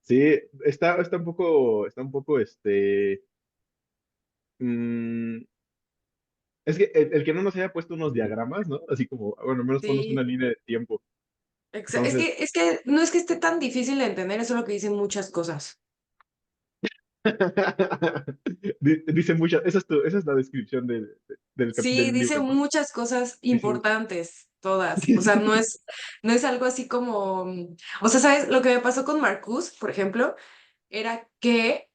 Sí, está un poco, mm, es que el que no nos haya puesto unos diagramas, ¿no? Así como, bueno, al menos ponos una Sí, línea de tiempo. es Entonces, que, es que no es que esté tan difícil de entender, es solo que dicen muchas cosas. dice muchas, esa es la descripción Sí, del dice libro, ¿no? muchas cosas Dice, importantes, todas. O sea, dice- no es algo así como, o sea, ¿sabes? Lo que me pasó con Marcus, por ejemplo, era que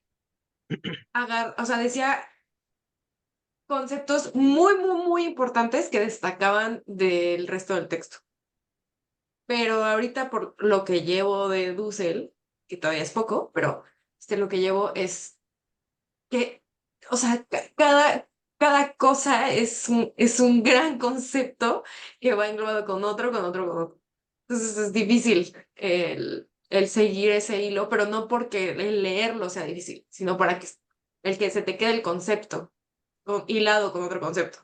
o sea, decía conceptos muy, muy, muy importantes que destacaban del resto del texto. Pero ahorita por lo que llevo de Dussel, que todavía es poco, pero lo que llevo es que, o sea, cada cosa es un gran concepto que va englobado con otro, con otro, con otro. Entonces es difícil el seguir ese hilo, pero no porque el leerlo sea difícil, sino para que el que se te quede el concepto hilado con otro concepto.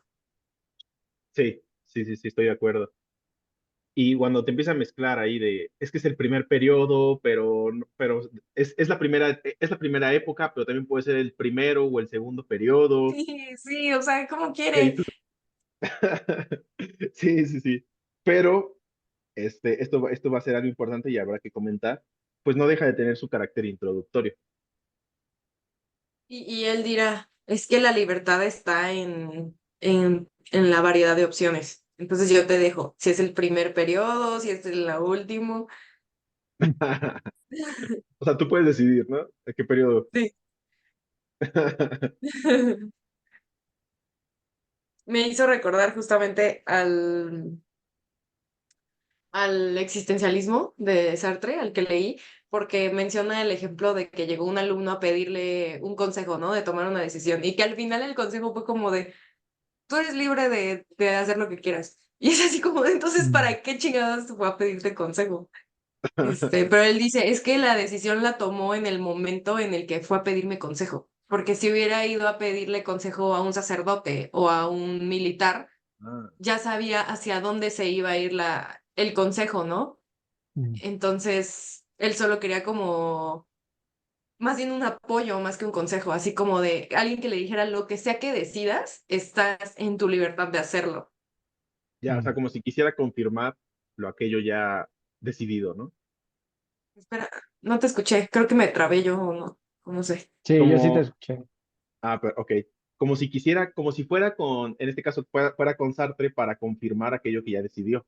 sí, sí, sí, sí, estoy de acuerdo. Y cuando te empieza a mezclar ahí de, es que es el primer periodo, pero, pero es la primera época, pero también puede ser el primero o el segundo periodo. Sí, sí, o sea, ¿cómo Y ahí quiere? tú- Sí, sí, sí. Pero esto va a ser algo importante y habrá que comentar, pues no deja de tener su carácter introductorio. Y él dirá, es que la libertad está en la variedad de opciones. Entonces yo te dejo, si es el primer periodo, si es el último. O sea, tú puedes decidir, ¿no? ¿A qué periodo? Sí. Me hizo recordar justamente al existencialismo de Sartre, al que leí, porque menciona el ejemplo de que llegó un alumno a pedirle un consejo, ¿no? De tomar una decisión y que al final el consejo fue como de, tú eres libre de hacer lo que quieras. Y es así como, entonces, Mm. ¿para qué chingados te voy a pedirte consejo? Pero él dice, es que la decisión la tomó en el momento en el que fue a pedirme consejo, porque si hubiera ido a pedirle consejo a un sacerdote o a un militar, Ah, ya sabía hacia dónde se iba a ir el consejo, ¿no? Mm. Entonces, él solo quería como, más bien un apoyo, más que un consejo, así como de alguien que le dijera lo que sea que decidas, estás en tu libertad de hacerlo. ya, o sea, Mm. como si quisiera confirmar lo aquello ya decidido, ¿no? Espera, no te escuché, creo que me trabé yo o no sé. Sí, yo sí te Como, escuché. pero, ok, como si quisiera, como si fuera con, en este caso, fuera con Sartre para confirmar aquello que ya decidió. O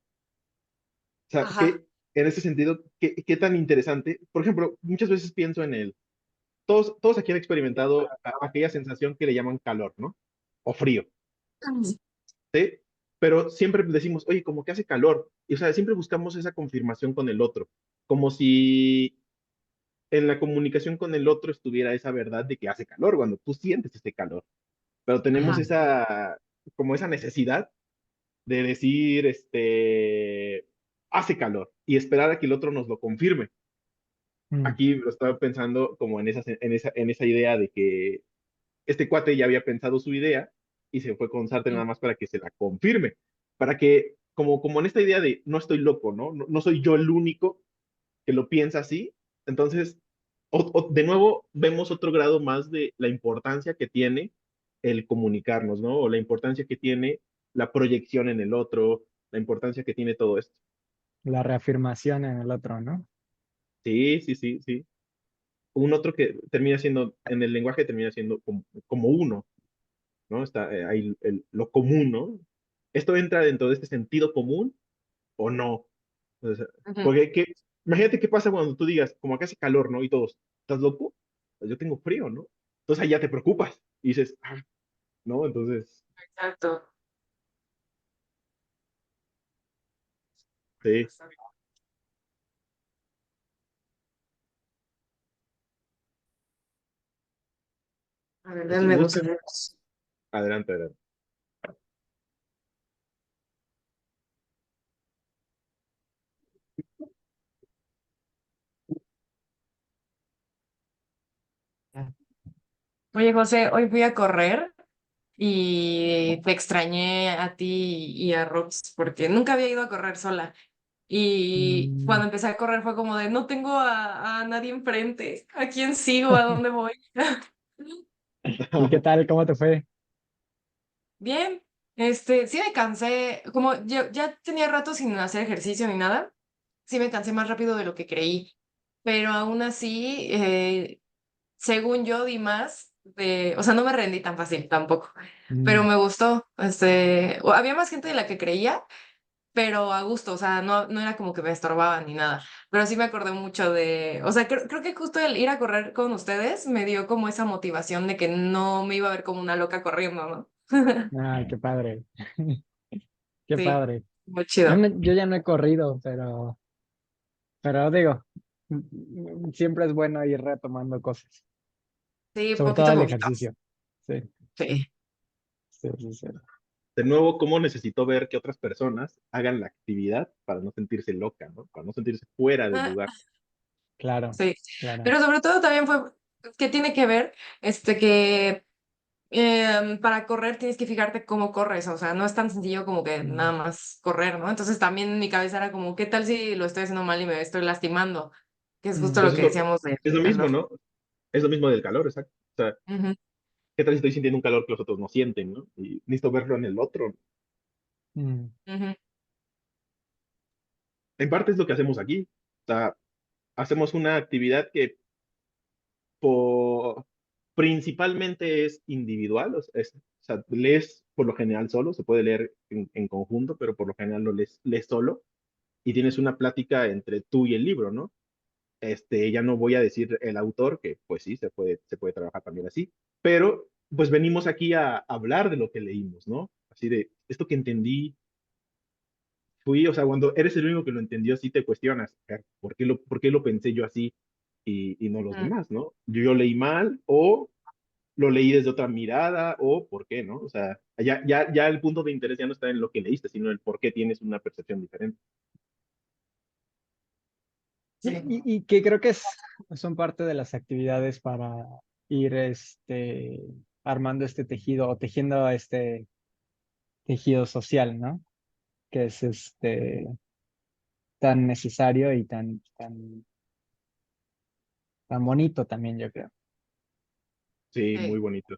sea, Ajá, que en ese sentido, qué tan interesante. Por ejemplo, muchas veces pienso en todos aquí han experimentado aquella sensación que le llaman calor, ¿no? O frío, ¿sí? Pero siempre decimos, oye, como que hace calor. Y, o sea, siempre buscamos esa confirmación con el otro, como si en la comunicación con el otro estuviera esa verdad de que hace calor, cuando tú sientes ese calor. Pero tenemos ajá. como esa necesidad de decir, hace calor y esperar a que el otro nos lo confirme. Mm. Aquí lo estaba pensando como en esa idea de que este cuate ya había pensado su idea y se fue con Sartre nada más para que se la confirme, para que, como en esta idea de no estoy loco, ¿no? No, no soy yo el único que lo piensa así. Entonces, de nuevo, vemos otro grado más de la importancia que tiene el comunicarnos, ¿no? O la importancia que tiene la proyección en el otro, la importancia que tiene todo esto. La reafirmación en el otro, ¿no? Sí, sí, sí, sí. Un otro que termina siendo, en el lenguaje termina siendo como uno, ¿no? Está ahí lo común, ¿no? ¿Esto entra dentro de este sentido común o no? O sea, Ujú. porque imagínate qué pasa cuando tú digas, como acá hace calor, ¿no? Y todos, ¿estás loco? Pues yo tengo frío, ¿no? Entonces ahí ya te preocupas y dices, ¿no? Entonces, Exacto. sí. A ver, Y si denme dos buscas, segundos. adelante, adelante. Oye, José, hoy fui a correr y te extrañé a ti y a Rox porque nunca había ido a correr sola. Y Mm. cuando empecé a correr fue como de, no tengo a nadie enfrente, ¿a quién sigo? ¿A dónde voy? ¿Y qué tal? ¿Cómo te fue? Bien, sí me cansé, como yo ya tenía rato sin hacer ejercicio ni nada, sí me cansé más rápido de lo que creí, pero aún así, según yo di más o sea, no me rendí tan fácil tampoco, pero Mm. me gustó, había más gente de la que creía, pero a gusto, o sea, no era como que me estorbaban ni nada, pero sí me acordé mucho o sea, creo que justo el ir a correr con ustedes me dio como esa motivación de que no me iba a ver como una loca corriendo, ¿no? Ay, qué padre. Qué Sí, padre. muy chido. Yo ya no he corrido, pero digo, siempre es bueno ir retomando cosas, Sí, sobre todo poquito a el poquito. ejercicio. Sí, Sí. sí, sí, sí. De nuevo, cómo necesito ver que otras personas hagan la actividad para no sentirse loca, ¿no? Para no sentirse fuera del Ah, lugar. Claro, sí. claro. Pero sobre todo también fue que tiene que ver, que para correr tienes que fijarte cómo corres, o sea, no es tan sencillo como que nada Mm. más correr, ¿no? Entonces también en mi cabeza era como, ¿qué tal si lo estoy haciendo mal y me estoy lastimando? Que es justo Mm. lo Pues que decíamos es del lo mismo, calor. ¿no? Es lo mismo del calor, exacto. O sea, Ujú, ¿qué tal si estoy sintiendo un calor que los otros no sienten, ¿no? Y necesito verlo en el otro. Mm. ujú, En parte es lo que hacemos aquí. O sea, hacemos una actividad que po- principalmente es individual, o sea, lees por lo general solo, se puede leer en conjunto, pero por lo general lo lees solo y tienes una plática entre tú y el libro, ¿no? Ya no voy a decir el autor, que pues sí, se puede trabajar también así, pero pues venimos aquí a hablar de lo que leímos, ¿no? Así de, esto que entendí, o sea, cuando eres el único que lo entendió, sí te cuestionas, ¿por qué lo pensé yo así y no los ujú. demás, ¿no? Yo leí mal o lo leí desde otra mirada o por qué, ¿no? O sea, ya el punto de interés ya no está en lo que leíste, sino en el por qué tienes una percepción diferente. Y, Sí. y que creo que son parte de las actividades para ir armando este tejido o tejiendo este tejido social, ¿no? Que es tan necesario y tan bonito también, yo creo. Sí, muy Sí. bonito.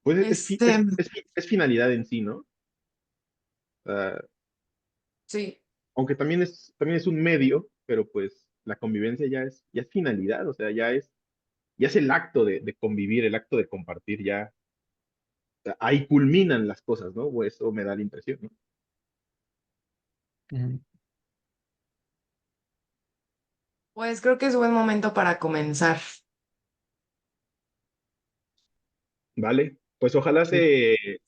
Pues Este, es finalidad en sí, ¿no? Ah, sí. aunque también es un medio, pero pues la convivencia ya es finalidad, o sea, ya es el acto de convivir, el acto de compartir, ya ahí culminan las cosas, ¿no? O eso me da la impresión, ¿no? Ujú. Pues creo que es buen momento para comenzar. ¿Vale? Pues Sí.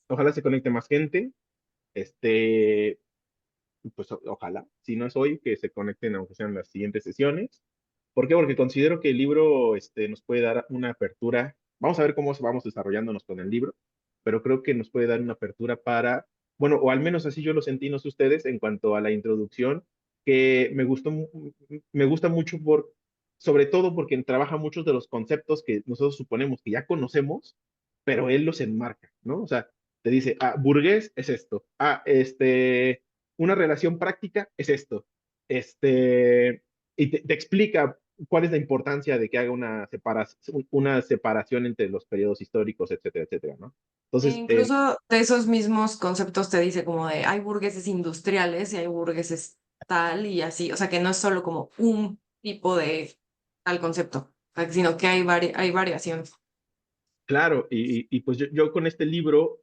ojalá se conecte más gente, este, pues ojalá, si no es hoy, que se conecten aunque sean las siguientes sesiones. ¿Por qué? Porque considero que el libro nos puede dar una apertura. Vamos a ver cómo vamos desarrollándonos con el libro, pero creo que nos puede dar una apertura bueno, o al menos así yo lo sentí, no sé ustedes, en cuanto a la introducción, que me gusta mucho sobre todo porque trabaja muchos de los conceptos que nosotros suponemos que ya conocemos, pero él los enmarca, ¿no? O sea, te dice, burgués es esto, una relación práctica es esto, y te explica cuál es la importancia de que haga una separación entre los periodos históricos, etcétera, etcétera, ¿no? E Entonces, incluso de esos mismos conceptos te dice como de hay burgueses industriales y hay burgueses tal y así, o sea que no es solo como un tipo de tal concepto, o sea, sino que hay variación. claro, y pues yo con este libro,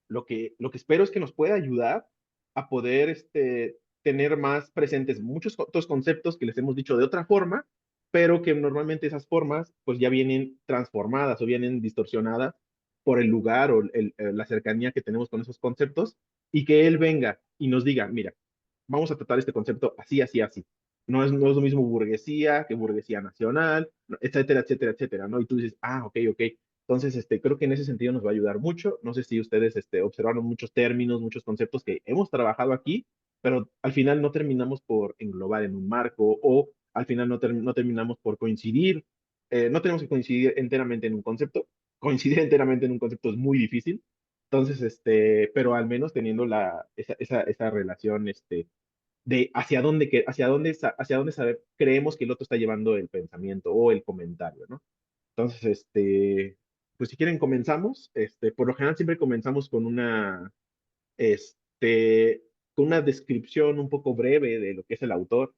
lo que espero es que nos pueda ayudar a poder tener más presentes muchos otros conceptos que les hemos dicho de otra forma, pero que normalmente esas formas pues ya vienen transformadas o vienen distorsionadas por el lugar o la cercanía que tenemos con esos conceptos y que él venga y nos diga, mira, vamos a tratar este concepto así, así, así. No es lo mismo burguesía que burguesía nacional, etcétera, etcétera, etcétera, ¿no? Y tú dices, ok, ok. Entonces, creo que en ese sentido nos va a ayudar mucho. No sé si ustedes observaron muchos términos, muchos conceptos que hemos trabajado aquí, pero al final no terminamos por englobar en un marco o al final no terminamos por coincidir. No tenemos que coincidir enteramente en un concepto. Coincidir enteramente en un concepto es muy difícil, Entonces, pero al menos teniendo esa relación, de hacia dónde creemos que el otro está llevando el pensamiento o el comentario, ¿no? Entonces, pues si quieren comenzamos. Por lo general siempre comenzamos este, con una descripción un poco breve de lo que es el autor.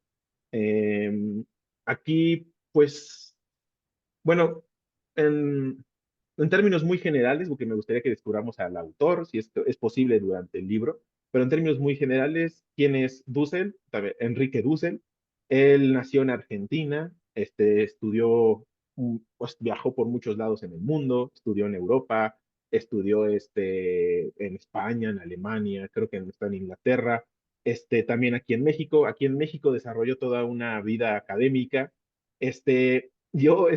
Em, Aquí, pues, bueno, en, en términos muy generales, porque me gustaría que descubramos al autor, si esto es posible durante el libro, pero en términos muy generales, ¿quién es Dussel? Enrique Dussel. Él nació en Argentina, estudió, pues viajó por muchos lados en el mundo, estudió en Europa, estudió en España, en Alemania, creo que está en Inglaterra, también aquí en México. Aquí en México desarrolló toda una vida académica. Yo,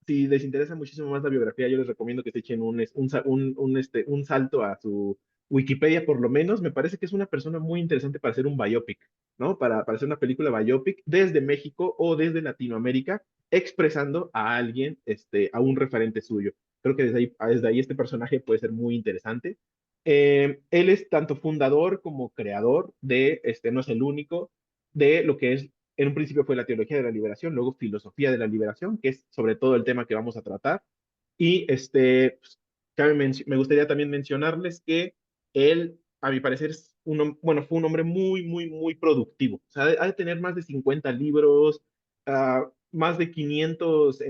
si les interesa muchísimo más la biografía, yo les recomiendo que se echen un salto a su Wikipedia, por lo menos. Me parece que es una persona muy interesante para hacer un biopic, ¿no? Para hacer una película biopic desde México o desde Latinoamérica, expresando a alguien, a un referente suyo. Creo que desde ahí este personaje puede ser muy interesante. Él es tanto fundador como creador no es el único, de lo que es en un principio fue la teología de la liberación, luego filosofía de la liberación, que es sobre todo el tema que vamos a tratar. Y pues, me gustaría también mencionarles que él, a mi parecer, bueno, fue un hombre muy, muy, muy productivo. O sea, ha de tener más de 50 libros, más de 500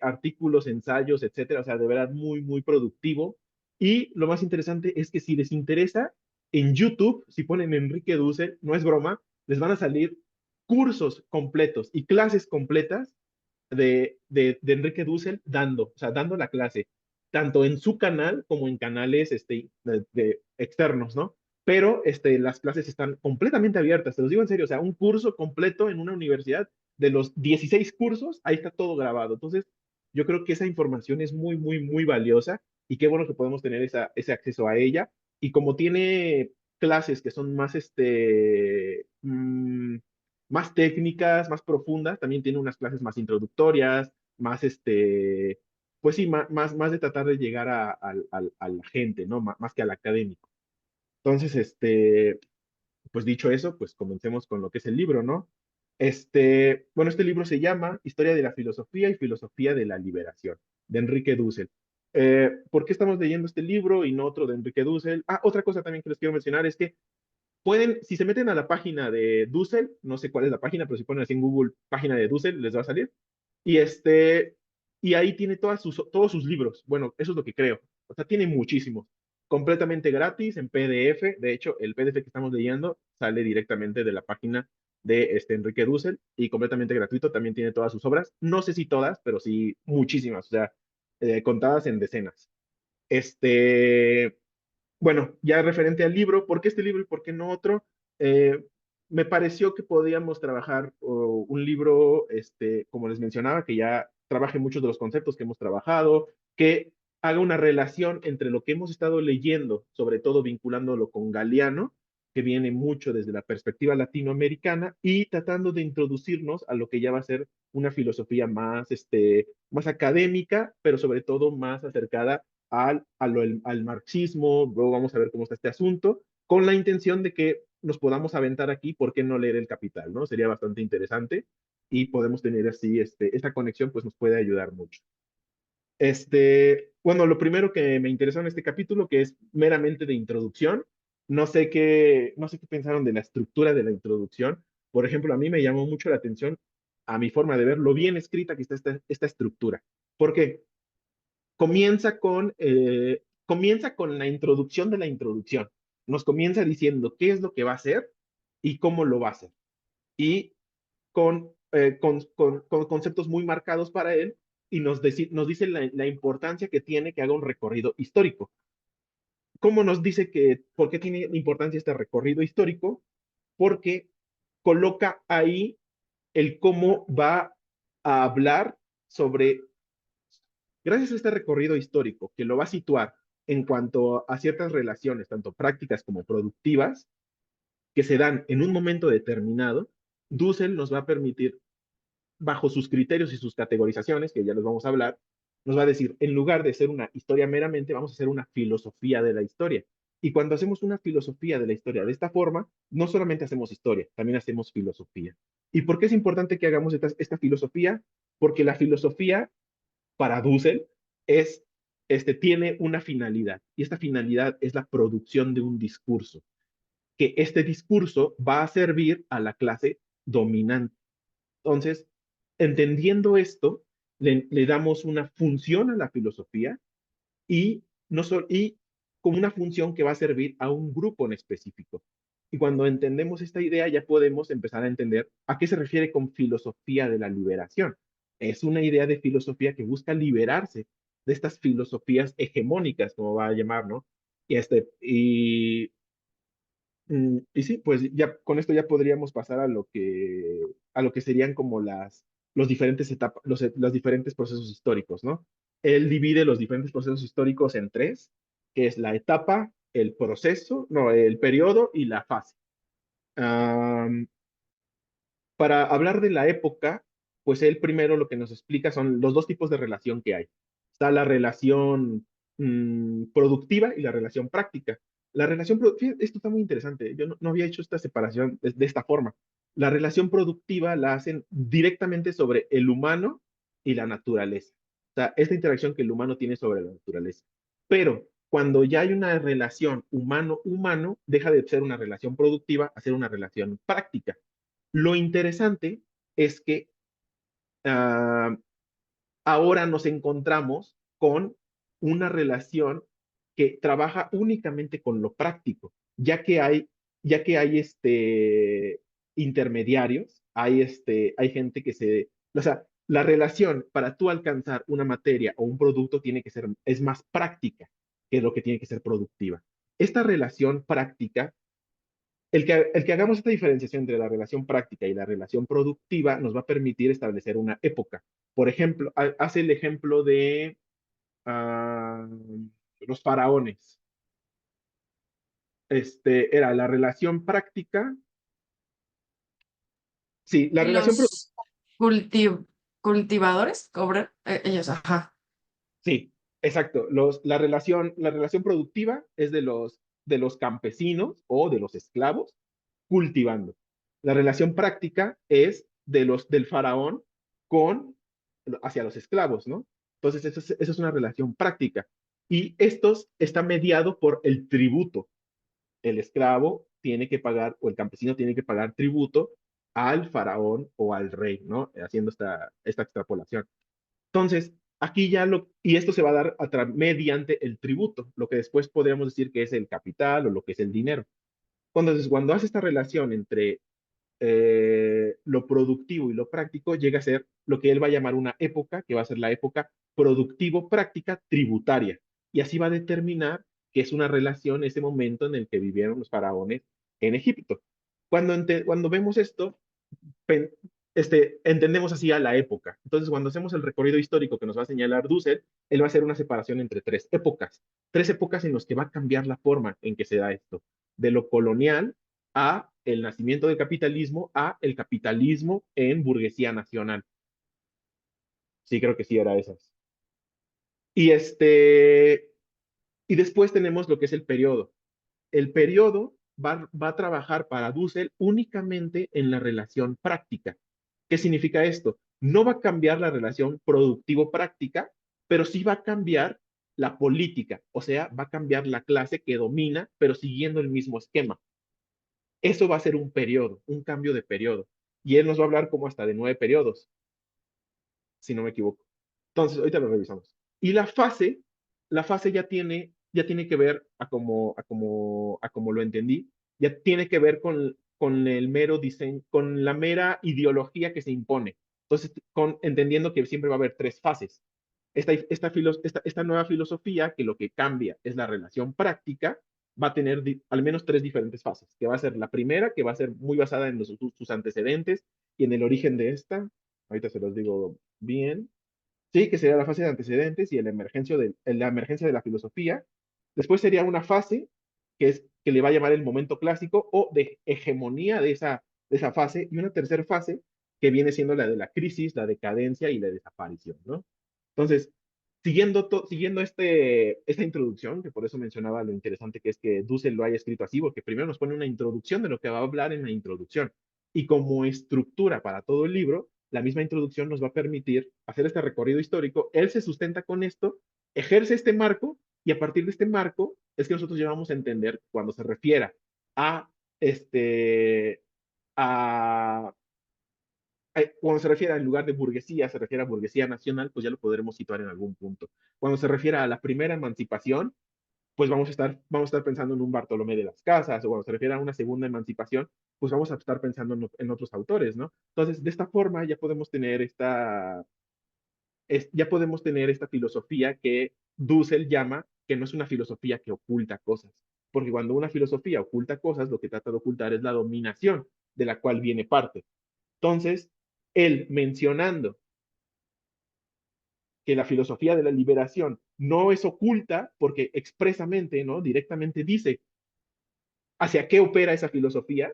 artículos, ensayos, etcétera. O sea, de verdad, muy, muy productivo. Y lo más interesante es que si les interesa, en YouTube, si ponen Enrique Dussel, no es broma, les van a salir cursos completos y clases completas de Enrique Dussel o sea, dando la clase, tanto en su canal como en canales externos, ¿no? Pero las clases están completamente abiertas, te los digo en serio, o sea, un curso completo en una universidad, de los 16 cursos, ahí está todo grabado. Entonces, yo creo que esa información es muy, muy, muy valiosa y qué bueno que podemos tener ese acceso a ella. Y como tiene clases que son más técnicas, más profundas, también tiene unas clases más introductorias, más pues sí, más de tratar de llegar a la gente, ¿no? Más que al académico. Entonces, pues dicho eso, pues comencemos con lo que es el libro, ¿no? Bueno, este libro se llama Historia de la Filosofía y Filosofía de la Liberación, de Enrique Dussel. ¿Por qué estamos leyendo este libro y no otro de Enrique Dussel? Otra cosa también que les quiero mencionar es que si se meten a la página de Dussel, no sé cuál es la página, pero si ponen así en Google página de Dussel, les va a salir. Y y ahí tiene todos sus libros. Bueno, eso es lo que creo. O sea, tiene muchísimos. Completamente gratis en PDF. De hecho, el PDF que estamos leyendo sale directamente de la página de Enrique Dussel y completamente gratuito. También tiene todas sus obras. No sé si todas, pero sí muchísimas. O sea, contadas en decenas. Este, bueno, ya referente al libro, ¿por qué este libro y por qué no otro? Eh, Me pareció que podíamos trabajar un libro, como les mencionaba, que ya trabaje muchos de los conceptos que hemos trabajado, que haga una relación entre lo que hemos estado leyendo, sobre todo vinculándolo con Galeano, que viene mucho desde la perspectiva latinoamericana, y tratando de introducirnos a lo que ya va a ser una filosofía más académica, pero sobre todo más acercada al marxismo. Luego vamos a ver cómo está este asunto, con la intención de que nos podamos aventar aquí, ¿por qué no leer El Capital? ¿No? Sería bastante interesante y podemos tener así, esta conexión pues nos puede ayudar mucho. Bueno, lo primero que me interesó en este capítulo, que es meramente de introducción, no sé qué pensaron de la estructura de la introducción. Por ejemplo, a mí me llamó mucho la atención, a mi forma de ver, lo bien escrita que está esta estructura. ¿Por qué? Comienza con la introducción de la introducción. Nos comienza diciendo qué es lo que va a hacer y cómo lo va a hacer. Y con conceptos muy marcados para él, y nos dice la importancia que tiene que haga un recorrido histórico. ¿Cómo nos dice por qué tiene importancia este recorrido histórico? Porque coloca ahí el cómo va a hablar sobre, gracias a este recorrido histórico que lo va a situar en cuanto a ciertas relaciones, tanto prácticas como productivas, que se dan en un momento determinado. Dussel nos va a permitir, bajo sus criterios y sus categorizaciones, que ya los vamos a hablar, nos va a decir, en lugar de ser una historia meramente, vamos a hacer una filosofía de la historia. Y cuando hacemos una filosofía de la historia de esta forma, no solamente hacemos historia, también hacemos filosofía. ¿Y por qué es importante que hagamos esta filosofía? Porque la filosofía para Dussel es, tiene una finalidad, y esta finalidad es la producción de un discurso, que este discurso va a servir a la clase dominante. Entonces, entendiendo esto, le damos una función a la filosofía y, no so, y como una función que va a servir a un grupo en específico. Y cuando entendemos esta idea, ya podemos empezar a entender a qué se refiere con filosofía de la liberación. Es una idea de filosofía que busca liberarse de estas filosofías hegemónicas, como va a llamar, ¿no? Y sí, pues ya con esto ya podríamos pasar a lo que serían como los diferentes etapas, los diferentes procesos históricos, ¿no? Él divide los diferentes procesos históricos en tres, que es la etapa, el proceso, no, el periodo y la fase. Am, para hablar de la época, pues él primero lo que nos explica son los dos tipos de relación que hay. Está la relación productiva y la relación práctica. La relación, esto está muy interesante, yo no había hecho esta separación de esta forma. La relación productiva la hacen directamente sobre el humano y la naturaleza. O sea, esta interacción que el humano tiene sobre la naturaleza. Pero cuando ya hay una relación humano-humano, deja de ser una relación productiva a ser una relación práctica. Lo interesante es que uh, ahora nos encontramos con una relación que trabaja únicamente con lo práctico, ya que hay intermediarios, hay gente que o sea, la relación para tú alcanzar una materia o un producto es más práctica que lo que tiene que ser productiva. Esta relación práctica el que hagamos esta diferenciación entre la relación práctica y la relación productiva nos va a permitir establecer una época. Por ejemplo, hace el ejemplo de los faraones. Era la relación práctica. Sí, la Y relación los cultivadores cobran, ellos, ajá. Sí, exacto. La relación productiva es de los campesinos o de los esclavos cultivando. La relación práctica es del faraón hacia los esclavos, ¿no? Entonces, eso es una relación práctica. Y estos está mediado por el tributo. El esclavo tiene que pagar, o el campesino tiene que pagar tributo al faraón o al rey, ¿no? Haciendo esta extrapolación. Entonces, y esto se va a dar mediante el tributo, lo que después podríamos decir que es el capital o lo que es el dinero. Entonces, cuando hace esta relación entre lo productivo y lo práctico, llega a ser lo que él va a llamar una época, que va a ser la época productivo-práctica tributaria. Y así va a determinar que es una relación ese momento en el que vivieron los faraones en Egipto. Cuando vemos esto, entendemos así a la época. Entonces, cuando hacemos el recorrido histórico que nos va a señalar Dussel, él va a hacer una separación entre tres épocas en las que va a cambiar la forma en que se da esto, de lo colonial a el nacimiento del capitalismo a el capitalismo en burguesía nacional. Sí, creo que sí era esas. Y y después tenemos lo que es el periodo. El periodo va a trabajar para Dussel únicamente en la relación práctica. ¿Qué significa esto? No va a cambiar la relación productivo-práctica, pero sí va a cambiar la política, o sea, va a cambiar la clase que domina, pero siguiendo el mismo esquema. Eso va a ser un periodo, un cambio de periodo. Y él nos va a hablar como hasta de 9 periodos, si no me equivoco. Entonces, ahorita lo revisamos. Y la fase ya tiene que ver a como lo entendí, ya tiene que ver con el mero diseño, con la mera ideología que se impone. Entonces, entendiendo que siempre va a haber tres fases. Esta nueva filosofía, que lo que cambia es la relación práctica, va a tener al menos tres diferentes fases, que va a ser la primera, que va a ser muy basada en sus antecedentes y en el origen de esta. Ahorita se los digo bien. Sí, que sería la fase de antecedentes y la emergencia de la filosofía. Después sería una fase que le va a llamar el momento clásico o de hegemonía de esa fase, y una tercera fase que viene siendo la de la crisis, la decadencia y la desaparición, ¿no? Entonces, siguiendo esta introducción, que por eso mencionaba lo interesante que es que Dussel lo haya escrito así, porque primero nos pone una introducción de lo que va a hablar en la introducción. Y como estructura para todo el libro, la misma introducción nos va a permitir hacer este recorrido histórico. Él se sustenta con esto, ejerce este marco, y a partir de este marco es que nosotros llevamos a entender cuando se refiera a este a cuando se refiere al lugar de burguesía, se refiere a burguesía nacional, pues ya lo podremos situar en algún punto. Cuando se refiere a la primera emancipación, pues vamos a estar pensando en un Bartolomé de las Casas, o cuando se refiere a una segunda emancipación, pues vamos a estar pensando en otros autores, ¿no? Entonces, de esta forma ya podemos tener ya podemos tener esta filosofía que Dussel llama que no es una filosofía que oculta cosas, porque cuando una filosofía oculta cosas, lo que trata de ocultar es la dominación de la cual viene parte. Entonces, él mencionando que la filosofía de la liberación no es oculta porque expresamente, ¿no? Directamente dice hacia qué opera esa filosofía.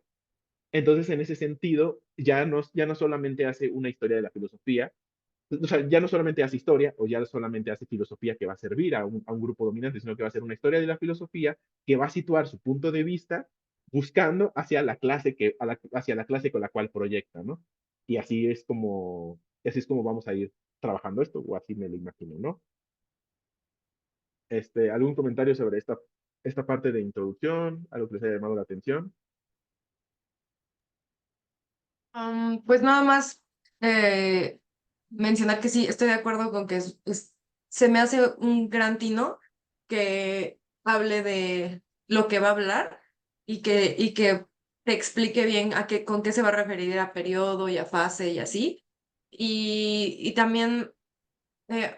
Entonces, en ese sentido, ya no solamente hace una historia de la filosofía, o sea, ya no solamente hace historia o ya solamente hace filosofía que va a servir a un grupo dominante, sino que va a ser una historia de la filosofía que va a situar su punto de vista buscando hacia la clase hacia la clase con la cual proyecta, ¿no? Y así es como vamos a ir trabajando esto, o así me lo imagino, ¿no? ¿Algún comentario sobre esta parte de introducción? ¿Algo que les haya llamado la atención? Pues nada más eh, mencionar que sí, estoy de acuerdo con que se me hace un gran tino que hable de lo que va a hablar y que te explique bien con qué se va a referir a periodo y a fase y así. Y también,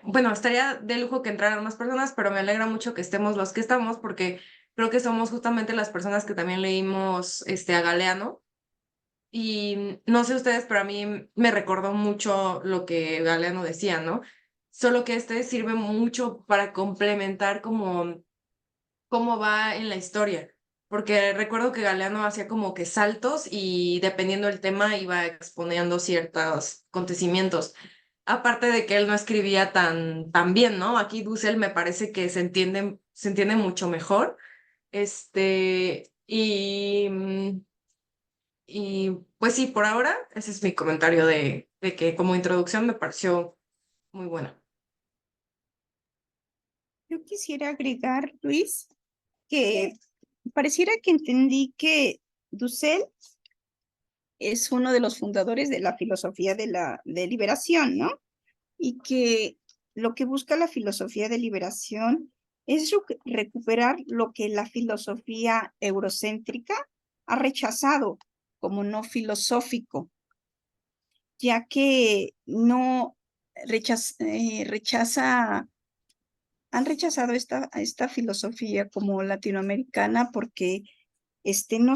bueno, estaría de lujo que entraran más personas, pero me alegra mucho que estemos los que estamos porque creo que somos justamente las personas que también leímos a Galeano. Y no sé ustedes, pero a mí me recordó mucho lo que Galeano decía, ¿no? Solo que sirve mucho para complementar cómo va en la historia. Porque recuerdo que Galeano hacía como que saltos y dependiendo del tema iba exponiendo ciertos acontecimientos. Aparte de que él no escribía tan bien, ¿no? Aquí Dussel me parece que se entiende mucho mejor. Y pues sí, por ahora, ese es mi comentario de que como introducción me pareció muy buena. Yo quisiera agregar, Luis, que pareciera que entendí que Dussel es uno de los fundadores de la filosofía de liberación, ¿no? Y que lo que busca la filosofía de liberación es recuperar lo que la filosofía eurocéntrica ha rechazado como no filosófico, ya que no rechaza, han rechazado esta filosofía como latinoamericana porque no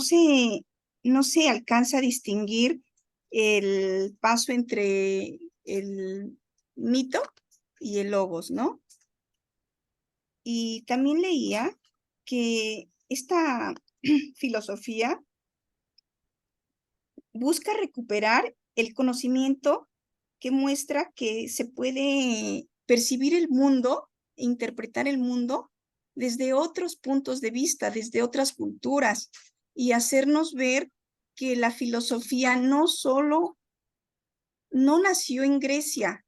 no se alcanza a distinguir el paso entre el mito y el logos, ¿no? Y también leía que esta filosofía busca recuperar el conocimiento que muestra que se puede percibir el mundo e interpretar el mundo desde otros puntos de vista, desde otras culturas, y hacernos ver que la filosofía no nació en Grecia,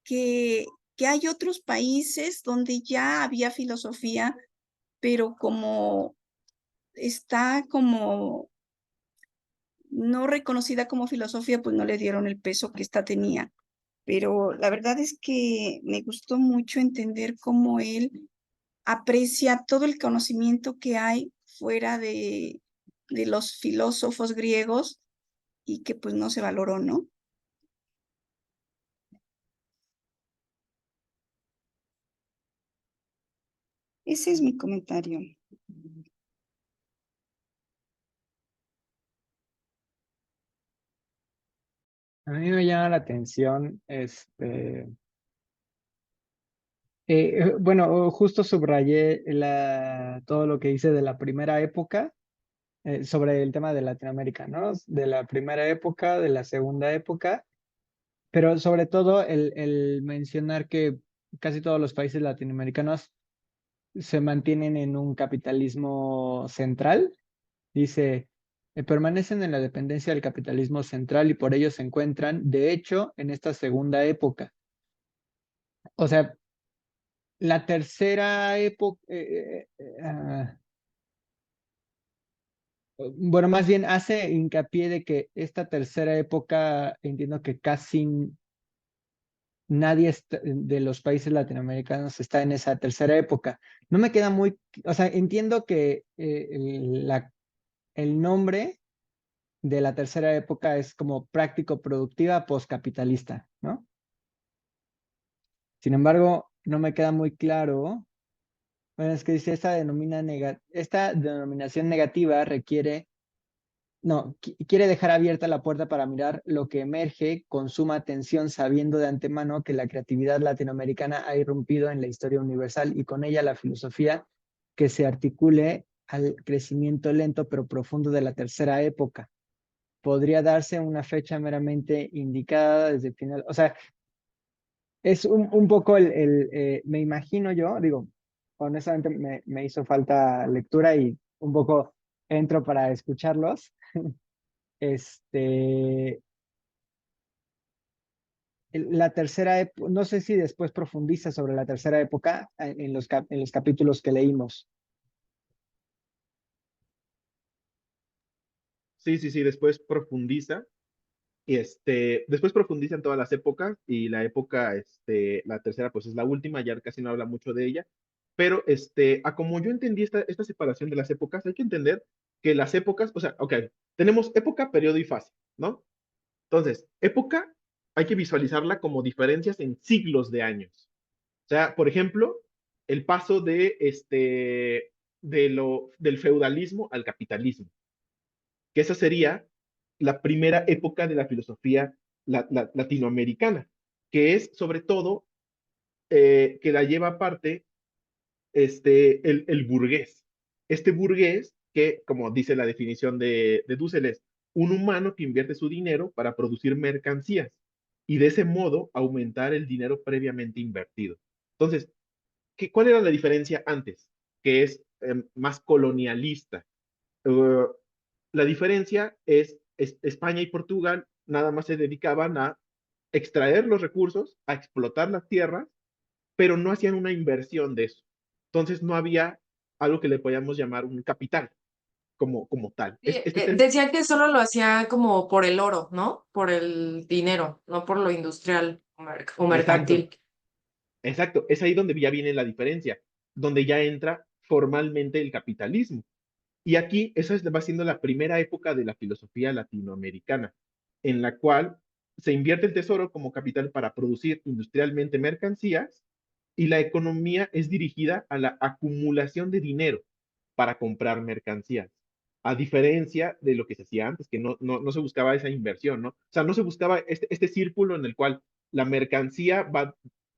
que hay otros países donde ya había filosofía, pero como está como no reconocida como filosofía, pues no le dieron el peso que esta tenía. Pero la verdad es que me gustó mucho entender cómo él aprecia todo el conocimiento que hay fuera de los filósofos griegos y que pues no se valoró, ¿no? Ese es mi comentario. A mí me llama la atención, bueno, justo subrayé todo lo que hice de la primera época, sobre el tema de Latinoamérica, ¿no? De la primera época, de la segunda época, pero sobre todo el mencionar que casi todos los países latinoamericanos se mantienen en un capitalismo central. Dice, permanecen en la dependencia del capitalismo central y por ello se encuentran, de hecho, en esta segunda época. O sea, la tercera época, bueno, más bien hace hincapié de que esta tercera época, entiendo que casi nadie de los países latinoamericanos está en esa tercera época. No me queda muy, o sea, entiendo que el nombre de la tercera época es como práctico-productiva postcapitalista, ¿no? Sin embargo, no me queda muy claro. Bueno, es que dice, esta denominación negativa requiere, no, quiere dejar abierta la puerta para mirar lo que emerge con suma atención, sabiendo de antemano que la creatividad latinoamericana ha irrumpido en la historia universal y con ella la filosofía que se articule al crecimiento lento pero profundo de la tercera época. Podría darse una fecha meramente indicada desde el final. O sea, es un poco me imagino yo, digo, honestamente me hizo falta lectura y un poco entro para escucharlos. Este, la tercera época, no sé si después profundiza sobre la tercera época en los capítulos que leímos. Sí, sí, sí, después profundiza. Y después profundiza en todas las épocas y la época, la tercera, pues es la última, ya casi no habla mucho de ella. Pero, a como yo entendí esta separación de las épocas, hay que entender que las épocas, o sea, ok, tenemos época, periodo y fase, ¿no? Entonces, época hay que visualizarla como diferencias en siglos de años. O sea, por ejemplo, el paso del feudalismo al capitalismo, que esa sería la primera época de la filosofía latinoamericana, que es sobre todo que la lleva aparte el burgués. Este burgués que, como dice la definición de Dussel, es un humano que invierte su dinero para producir mercancías y de ese modo aumentar el dinero previamente invertido. Entonces, ¿cuál era la diferencia antes? Que es más colonialista. Uh, la diferencia es España y Portugal nada más se dedicaban a extraer los recursos, a explotar las tierras, pero no hacían una inversión de eso. Entonces no había algo que le podíamos llamar un capital como tal. Decía que solo lo hacía como por el oro, ¿no? Por el dinero, no por lo industrial o Exacto, mercantil. exacto. Es ahí donde ya viene la diferencia, donde ya entra formalmente el capitalismo. Y aquí esa va siendo la primera época de la filosofía latinoamericana, en la cual se invierte el tesoro como capital para producir industrialmente mercancías y la economía es dirigida a la acumulación de dinero para comprar mercancías, a diferencia de lo que se hacía antes, que no se buscaba esa inversión, ¿no? O sea, no se buscaba este círculo en el cual la mercancía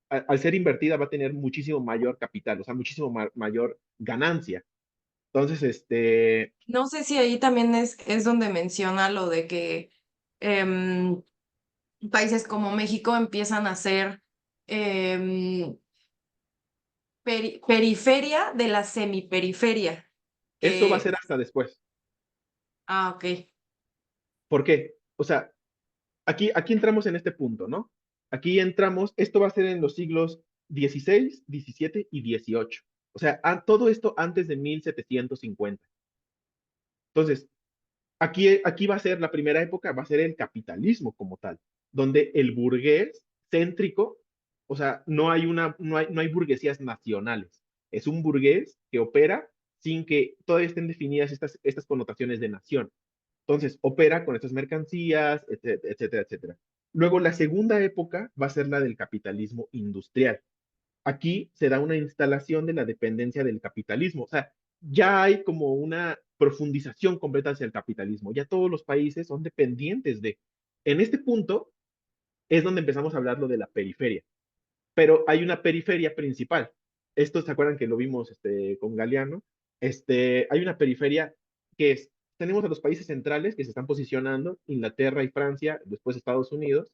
al ser invertida, va a tener muchísimo mayor capital, o sea, muchísimo mayor ganancia. Entonces, No sé si ahí también es donde menciona lo de que em, países como México empiezan a ser em, periferia de la semiperiferia. eso va a Que, ser hasta después. ok. ¿Por qué? O sea, aquí entramos en este punto, ¿no? Aquí entramos, esto va a ser en los siglos XVI, XVII y XVIII. O sea, todo esto antes de 1750. Entonces, aquí va a ser la primera época, va a ser el capitalismo como tal, donde el burgués céntrico, o sea, no hay burguesías nacionales. Es un burgués que opera sin que todavía estén definidas estas connotaciones de nación. Entonces, opera con estas mercancías, etcétera, etcétera, etcétera. Luego, la segunda época va a ser la del capitalismo industrial. Aquí se da una instalación de la dependencia del capitalismo. O sea, ya hay como una profundización completa hacia el capitalismo. Ya todos los países son dependientes de. En este punto es donde empezamos a hablar lo de la periferia. Pero hay una periferia principal. Esto, ¿se acuerdan que lo vimos con Galeano? Hay una periferia que tenemos a los países centrales que se están posicionando, Inglaterra y Francia, después Estados Unidos,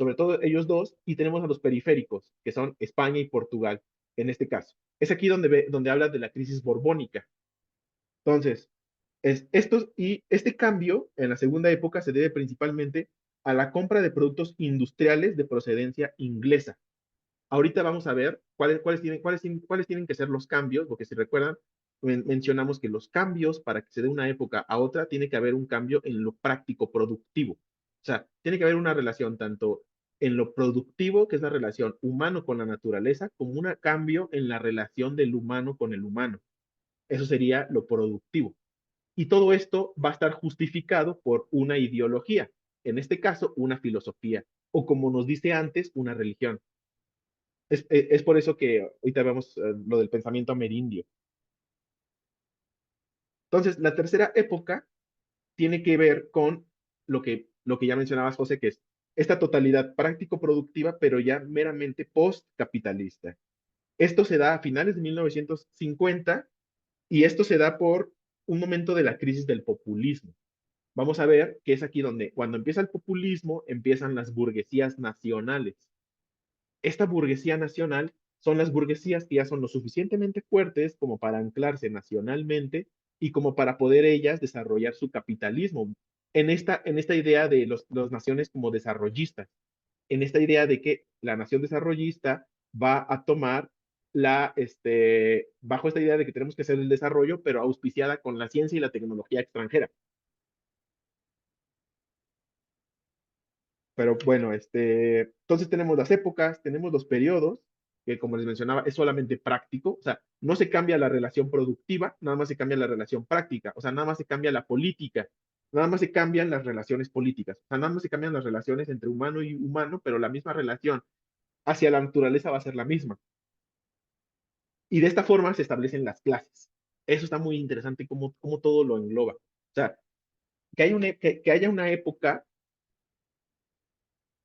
sobre todo ellos dos, y tenemos a los periféricos, que son España y Portugal, en este caso. Es aquí donde habla de la crisis borbónica. Entonces, este cambio en la segunda época se debe principalmente a la compra de productos industriales de procedencia inglesa. Ahorita vamos a ver cuáles tienen que ser los cambios, porque si recuerdan, mencionamos que los cambios para que se dé una época a otra, tiene que haber un cambio en lo práctico productivo. O sea, tiene que haber una relación tanto en lo productivo, que es la relación humano con la naturaleza, como un cambio en la relación del humano con el humano. Eso sería lo productivo. Y todo esto va a estar justificado por una ideología, en este caso, una filosofía, o como nos dice antes, una religión. Es por eso que ahorita vemos lo del pensamiento amerindio. Entonces, la tercera época tiene que ver con lo que ya mencionabas, José, que es esta totalidad práctico-productiva, pero ya meramente post-capitalista. Esto se da a finales de 1950 y esto se da por un momento de la crisis del populismo. Vamos a ver que es aquí donde, cuando empieza el populismo, empiezan las burguesías nacionales. Esta burguesía nacional son las burguesías que ya son lo suficientemente fuertes como para anclarse nacionalmente y como para poder ellas desarrollar su capitalismo. En esta idea de las naciones como desarrollistas, en esta idea de que la nación desarrollista va a tomar bajo esta idea de que tenemos que hacer el desarrollo, pero auspiciada con la ciencia y la tecnología extranjera. Pero bueno, entonces tenemos las épocas, tenemos los periodos, que como les mencionaba, es solamente práctico, o sea, no se cambia la relación productiva, nada más se cambia la relación práctica, o sea, nada más se cambia la política, nada más se cambian las relaciones políticas, o sea, nada más se cambian las relaciones entre humano y humano, pero la misma relación hacia la naturaleza va a ser la misma. Y de esta forma se establecen las clases. Eso está muy interesante, cómo todo lo engloba. O sea, que haya una época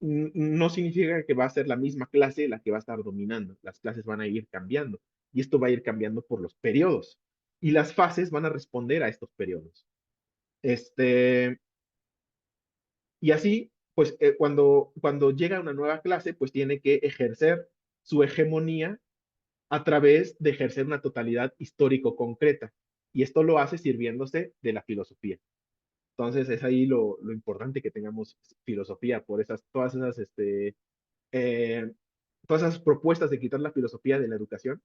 no significa que va a ser la misma clase la que va a estar dominando. Las clases van a ir cambiando y esto va a ir cambiando por los periodos y las fases van a responder a estos periodos. Y así, pues cuando llega una nueva clase, pues tiene que ejercer su hegemonía a través de ejercer una totalidad histórico concreta. Y esto lo hace sirviéndose de la filosofía. Entonces es ahí lo importante que tengamos filosofía por eh, todas esas propuestas de quitar la filosofía de la educación.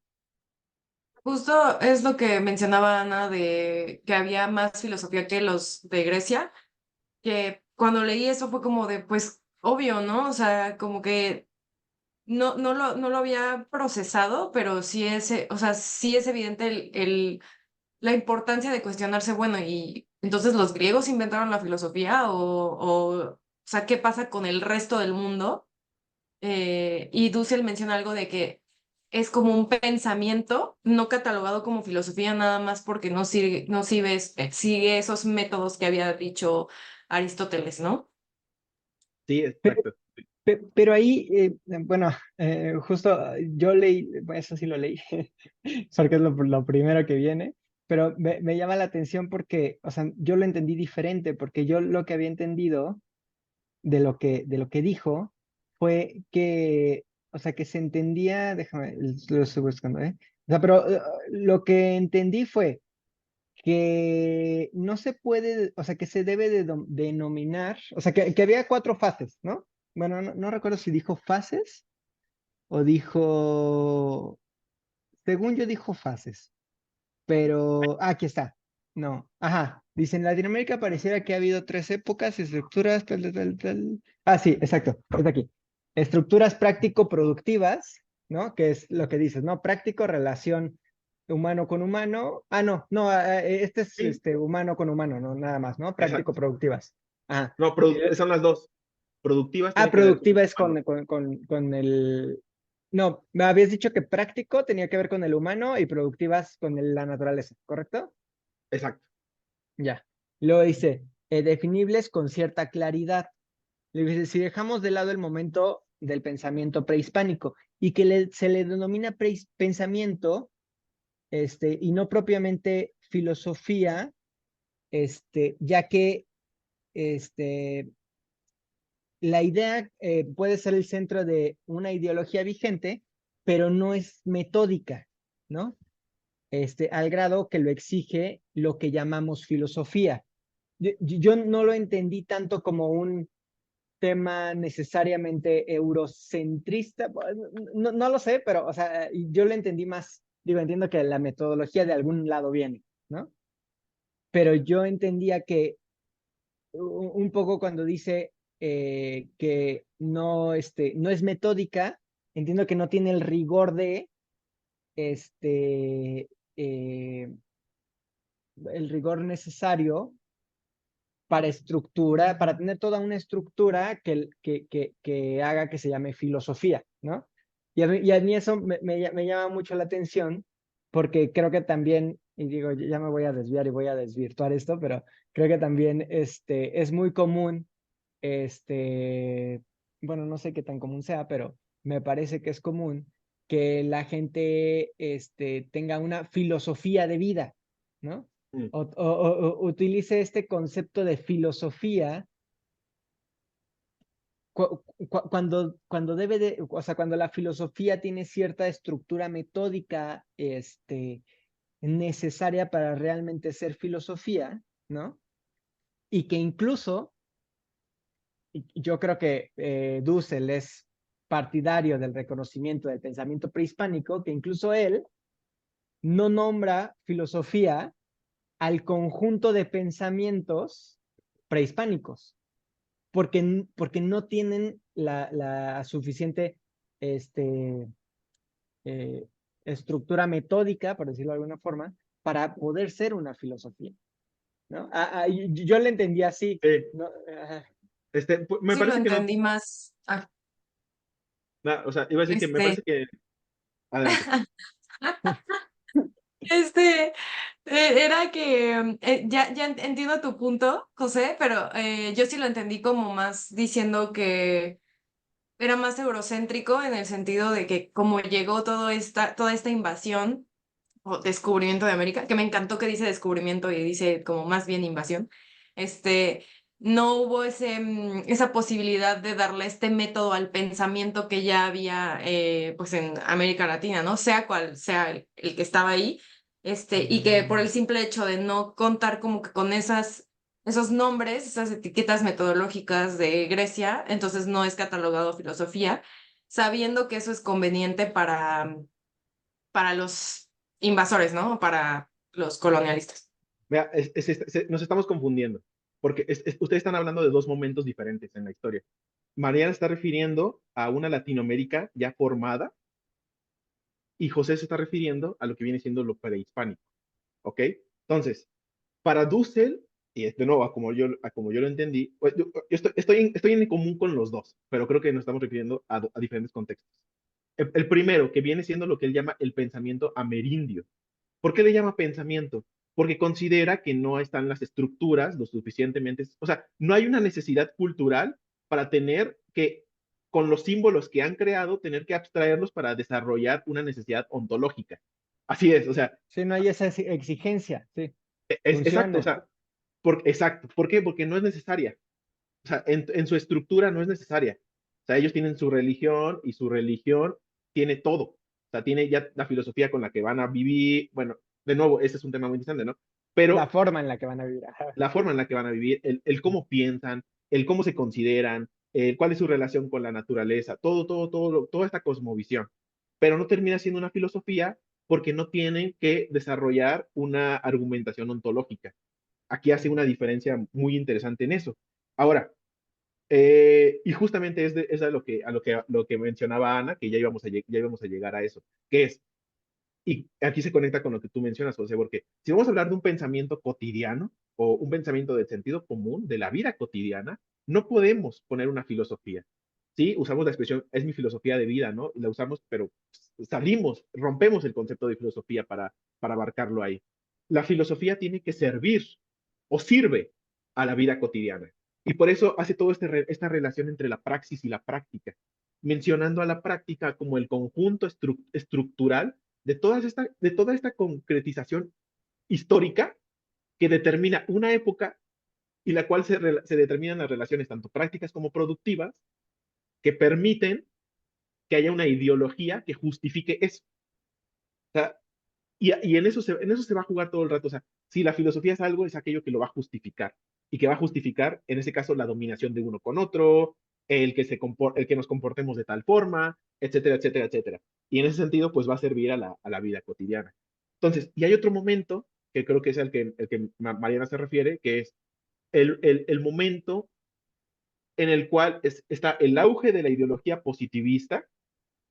Justo es lo que mencionaba Ana de que había más filosofía que los de Grecia, que cuando leí eso fue como de, pues, obvio, ¿no? O sea, como que no lo había procesado, pero sí es, o sea, sí es evidente la importancia de cuestionarse, bueno, y entonces los griegos inventaron la filosofía o sea, ¿qué pasa con el resto del mundo? Y Dussel menciona algo de que es como un pensamiento no catalogado como filosofía nada más porque sigue esos métodos que había dicho Aristóteles, ¿no? Sí, exacto. Pero ahí, bueno, justo yo leí, bueno, eso sí lo leí, porque es lo primero que viene, pero me llama la atención porque, o sea, yo lo entendí diferente, porque yo lo que había entendido de lo que dijo fue que, o sea, que se entendía, déjame, lo estoy buscando, ¿eh? O sea, pero lo que entendí fue que no se puede, o sea, que se debe de denominar, o sea, que había 4 fases, ¿no? Bueno, no recuerdo si dijo fases o dijo, según yo dijo fases, pero aquí está. No, ajá. Dice, en Latinoamérica pareciera que ha habido 3 épocas, estructuras, tal, tal, tal, tal. Ah, sí, exacto, es aquí. Estructuras práctico-productivas, ¿no? Que es lo que dices, ¿no? Práctico, relación humano con humano. Ah, no, este es Sí, humano con humano, no, nada más, ¿no? exacto. Práctico-productivas. Ajá. No, son las dos. Productivas Ah, tiene que ver con el productiva es humano. con el... No, me habías dicho que práctico tenía que ver con el humano y productivas con la naturaleza, ¿correcto? Exacto. Ya. Luego dice, definibles con cierta claridad. Le dice, si dejamos de lado el momento del pensamiento prehispánico y que se le denomina pensamiento, y no propiamente filosofía, ya que este, la idea puede ser el centro de una ideología vigente, pero no es metódica, ¿no? Al grado que lo exige lo que llamamos filosofía. Yo no lo entendí tanto como un tema necesariamente eurocentrista, no lo sé, pero, o sea, yo lo entendí más, digo, entiendo que la metodología de algún lado viene, ¿no? Pero yo entendía que un poco cuando dice que no es metódica, entiendo que no tiene el rigor de, este, eh, el rigor necesario para estructura, para tener toda una estructura que haga que se llame filosofía, ¿no? Y a mí eso me llama mucho la atención porque creo que también, y digo, ya me voy a desviar y voy a desvirtuar esto, pero creo que también es muy común, bueno, no sé qué tan común sea, pero me parece que es común que la gente tenga una filosofía de vida, ¿no? Mm. O utilice este concepto de filosofía cuando debe de, o sea, cuando la filosofía tiene cierta estructura metódica, necesaria para realmente ser filosofía, ¿no? Y que incluso, yo creo que Dussel es partidario del reconocimiento del pensamiento prehispánico, que incluso él no nombra filosofía al conjunto de pensamientos prehispánicos, porque no tienen la suficiente este, eh, estructura metódica, por decirlo de alguna forma, para poder ser una filosofía, ¿no? Yo le entendí así, Eh, ¿no? me Sí lo parece que no, entendí más. o sea, iba a decir que me Este, parece que, adelante. Era que ya entiendo tu punto, José, pero yo sí lo entendí como más diciendo que era más eurocéntrico en el sentido de que como llegó toda esta invasión o descubrimiento de América, que me encantó que dice descubrimiento y dice como más bien invasión, este, no hubo esa posibilidad de darle este método al pensamiento que ya había pues en América Latina, ¿no? Sea cual sea el que estaba ahí, y que por el simple hecho de no contar como que con esos nombres, esas etiquetas metodológicas de Grecia, entonces no es catalogado filosofía, sabiendo que eso es conveniente para los invasores, ¿no? Para los colonialistas. Vea, nos estamos confundiendo, porque ustedes están hablando de dos momentos diferentes en la historia. Mariana está refiriendo a una Latinoamérica ya formada y José se está refiriendo a lo que viene siendo lo prehispánico, ¿ok? Entonces, para Dussel, y de nuevo, a como yo lo entendí, pues, yo estoy en común con los dos, pero creo que nos estamos refiriendo a diferentes contextos. El primero, que viene siendo lo que él llama el pensamiento amerindio. ¿Por qué le llama pensamiento? Porque considera que no están las estructuras lo suficientemente, o sea, no hay una necesidad cultural para tener que, con los símbolos que han creado, tener que abstraerlos para desarrollar una necesidad ontológica. Así es, o sea, Sí, no hay esa exigencia, sí, exacto, o funciona. sea, exacto. ¿Por qué? Porque no es necesaria. O sea, en su estructura no es necesaria. O sea, ellos tienen su religión y su religión tiene todo. O sea, tiene ya la filosofía con la que van a vivir. Bueno, de nuevo, ese es un tema muy interesante, ¿no? La Pero forma en la que van a vivir. Ajá. la forma en la que van a vivir, el cómo piensan, el cómo se consideran, cuál es su relación con la naturaleza, toda esta cosmovisión. Pero no termina siendo una filosofía porque no tienen que desarrollar una argumentación ontológica. Aquí hace una diferencia muy interesante en eso. Ahora, y justamente es a lo que mencionaba Ana, que ya íbamos a llegar a eso, que es, y aquí se conecta con lo que tú mencionas, José, porque si vamos a hablar de un pensamiento cotidiano o un pensamiento del sentido común, de la vida cotidiana, no podemos poner una filosofía. Sí, usamos la expresión, es mi filosofía de vida, ¿no? La usamos, pero rompemos el concepto de filosofía para abarcarlo ahí. La filosofía tiene que servir o sirve a la vida cotidiana. Y por eso hace toda esta relación entre la praxis y la práctica, mencionando a la práctica como el conjunto estructural de toda esta concretización histórica que determina una época y la cual se determinan las relaciones tanto prácticas como productivas que permiten que haya una ideología que justifique eso. O sea, y en eso se va a jugar todo el rato. O sea, si la filosofía es algo, es aquello que lo va a justificar. Y que va a justificar, en ese caso, la dominación de uno con otro, el que nos comportemos de tal forma, etcétera, etcétera, etcétera. Y en ese sentido, pues va a servir a la vida cotidiana. Entonces, y hay otro momento, que creo que es el que Mariana se refiere, que es el momento en el cual está el auge de la ideología positivista,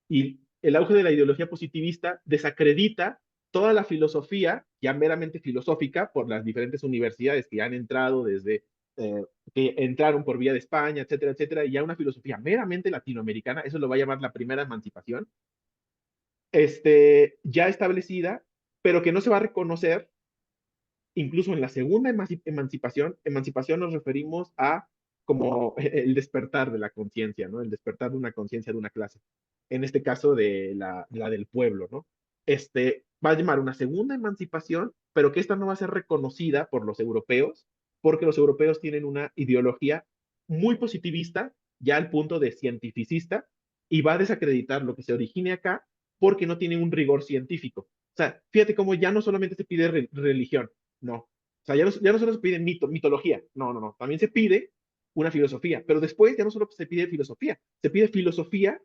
y el auge de la ideología positivista desacredita toda la filosofía, ya meramente filosófica, por las diferentes universidades que ya han entrado desde, que entraron por vía de España, etcétera, etcétera, y ya una filosofía meramente latinoamericana, eso lo va a llamar la primera emancipación, ya establecida, pero que no se va a reconocer incluso en la segunda emancipación nos referimos a como el despertar de la conciencia, ¿no? El despertar de una conciencia de una clase. En este caso de la del pueblo, ¿no? Va a llamar una segunda emancipación, pero que esta no va a ser reconocida por los europeos, porque los europeos tienen una ideología muy positivista, ya al punto de cientificista, y va a desacreditar lo que se origine acá porque no tiene un rigor científico. O sea, fíjate cómo ya no solamente se pide religión, no. O sea, ya no solo se pide mitología, no, no, no. También se pide una filosofía, pero después ya no solo se pide filosofía, se pide filosofía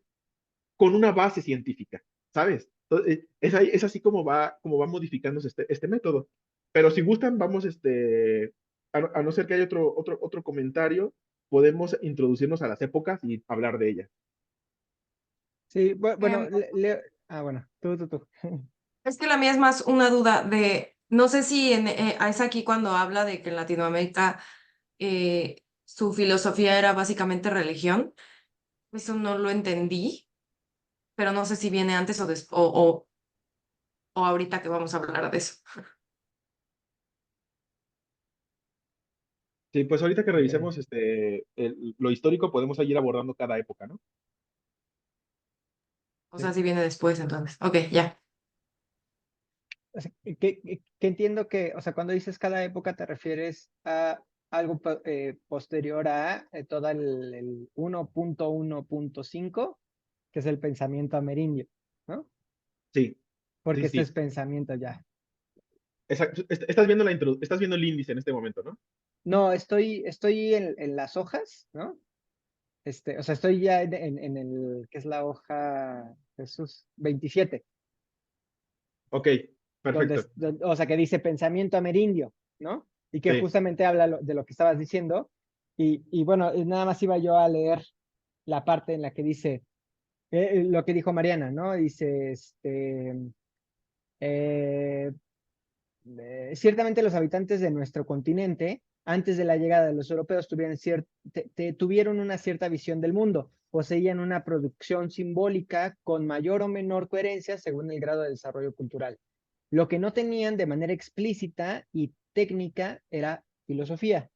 con una base científica, ¿sabes? Entonces, es así como va modificándose este método. Pero si gustan, vamos, a no ser que haya otro comentario, podemos introducirnos a las épocas y hablar de ellas. Sí, bueno, Em, bueno, tú. Es que la mía es más una duda de, no sé si es aquí cuando habla de que en Latinoamérica su filosofía era básicamente religión. Eso no lo entendí, pero no sé si viene antes o ahorita que vamos a hablar de eso. Sí, pues ahorita que Ok. revisemos lo histórico, podemos ir abordando cada época, ¿no? O sea, Sí. si viene después, entonces. Ok, ya. O sea, que entiendo que, o sea, cuando dices cada época te refieres a algo posterior a todo el 1.1.5, que es el pensamiento amerindio, ¿no? Sí, sí, Porque este es sí. pensamiento ya. Exacto. Estás viendo el índice en este momento, ¿no? No, estoy en las hojas, ¿no? O sea, estoy ya en el, que es la hoja, Jesús, 27, Ok, perfecto. o sea, que dice pensamiento amerindio, ¿no? Y que Sí, justamente habla de lo que estabas diciendo. Y bueno, nada más iba yo a leer la parte en la que dice lo que dijo Mariana, ¿no? Dice, eh, ciertamente los habitantes de nuestro continente, antes de la llegada de los europeos, tuvieron una cierta visión del mundo, poseían una producción simbólica con mayor o menor coherencia según el grado de desarrollo cultural. Lo que no tenían de manera explícita y técnica era filosofía.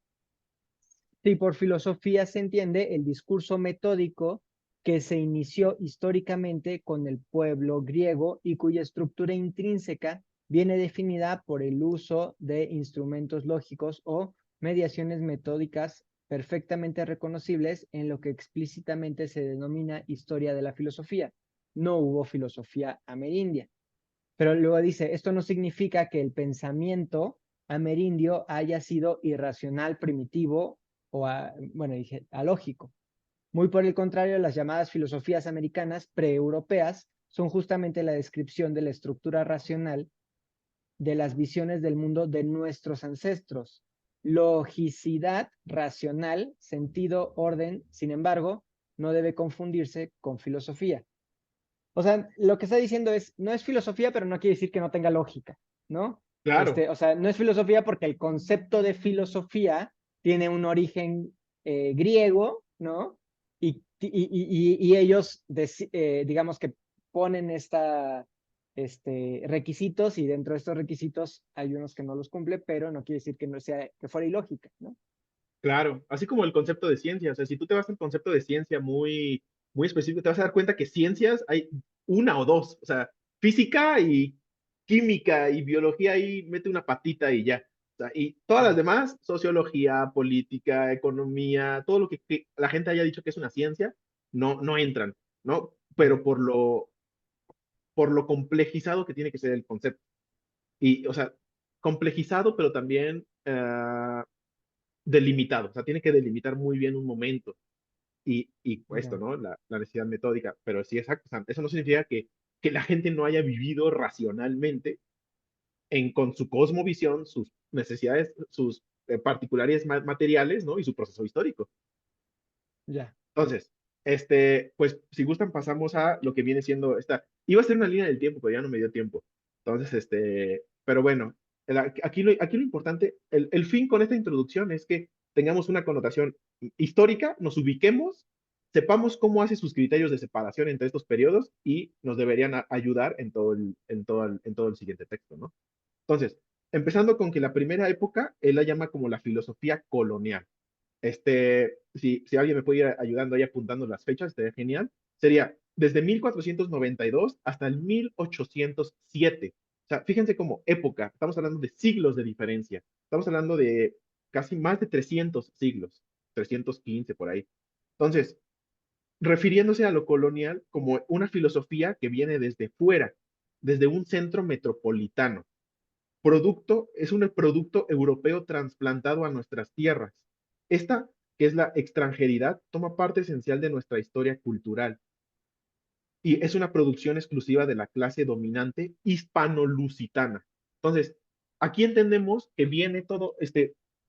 Si por filosofía se entiende el discurso metódico que se inició históricamente con el pueblo griego y cuya estructura intrínseca viene definida por el uso de instrumentos lógicos o mediaciones metódicas perfectamente reconocibles en lo que explícitamente se denomina historia de la filosofía. No hubo filosofía amerindia. Pero luego dice, esto no significa que el pensamiento amerindio haya sido irracional, primitivo o, bueno, dije, alógico. Muy por el contrario, las llamadas filosofías americanas preeuropeas son justamente la descripción de la estructura racional de las visiones del mundo de nuestros ancestros. Logicidad racional, sentido, orden, sin embargo, no debe confundirse con filosofía. O sea, lo que está diciendo es, no es filosofía, pero no quiere decir que no tenga lógica, ¿no? claro, O sea, no es filosofía porque el concepto de filosofía tiene un origen griego, ¿no? Y ellos, digamos que ponen requisitos y dentro de estos requisitos hay unos que no los cumple, pero no quiere decir que no sea, que fuera ilógica, ¿no? claro. Así como el concepto de ciencia. O sea, si tú te vas al concepto de ciencia muy específico, te vas a dar cuenta que ciencias hay una o dos. O sea, física y química y biología ahí mete una patita y ya. O sea, y todas las demás, sociología, política, economía, todo lo que la gente haya dicho que es una ciencia, no entran, ¿no? Pero por lo complejizado que tiene que ser el concepto. Y, o sea, complejizado, pero también delimitado. O sea, tiene que delimitar muy bien un momento. Y esto, Ya. ¿no? La necesidad metódica. Pero sí, exacto. O sea, eso no significa que la gente no haya vivido racionalmente con su cosmovisión, sus necesidades, sus particularidades materiales, ¿no? Y su proceso histórico. Ya. Entonces, pues si gustan pasamos a lo que viene siendo esta. Iba a ser una línea del tiempo, pero ya no me dio tiempo. Entonces, pero bueno, aquí lo importante, el fin con esta introducción es que tengamos una connotación histórica, nos ubiquemos, sepamos cómo hace sus criterios de separación entre estos periodos y nos deberían ayudar en todo el siguiente texto, ¿no? Entonces, empezando con que la primera época, él la llama como la filosofía colonial. Si alguien me puede ir ayudando ahí apuntando las fechas, estaría genial. Sería desde 1492 hasta el 1807. O sea, fíjense como época, estamos hablando de siglos de diferencia. Estamos hablando de casi más de 300 siglos, 315 por ahí. Entonces, refiriéndose a lo colonial como una filosofía que viene desde fuera, desde un centro metropolitano. Es un producto europeo trasplantado a nuestras tierras. Esta, que es la extranjeridad, toma parte esencial de nuestra historia cultural y es una producción exclusiva de la clase dominante hispano-lusitana. Entonces, aquí entendemos que viene todo,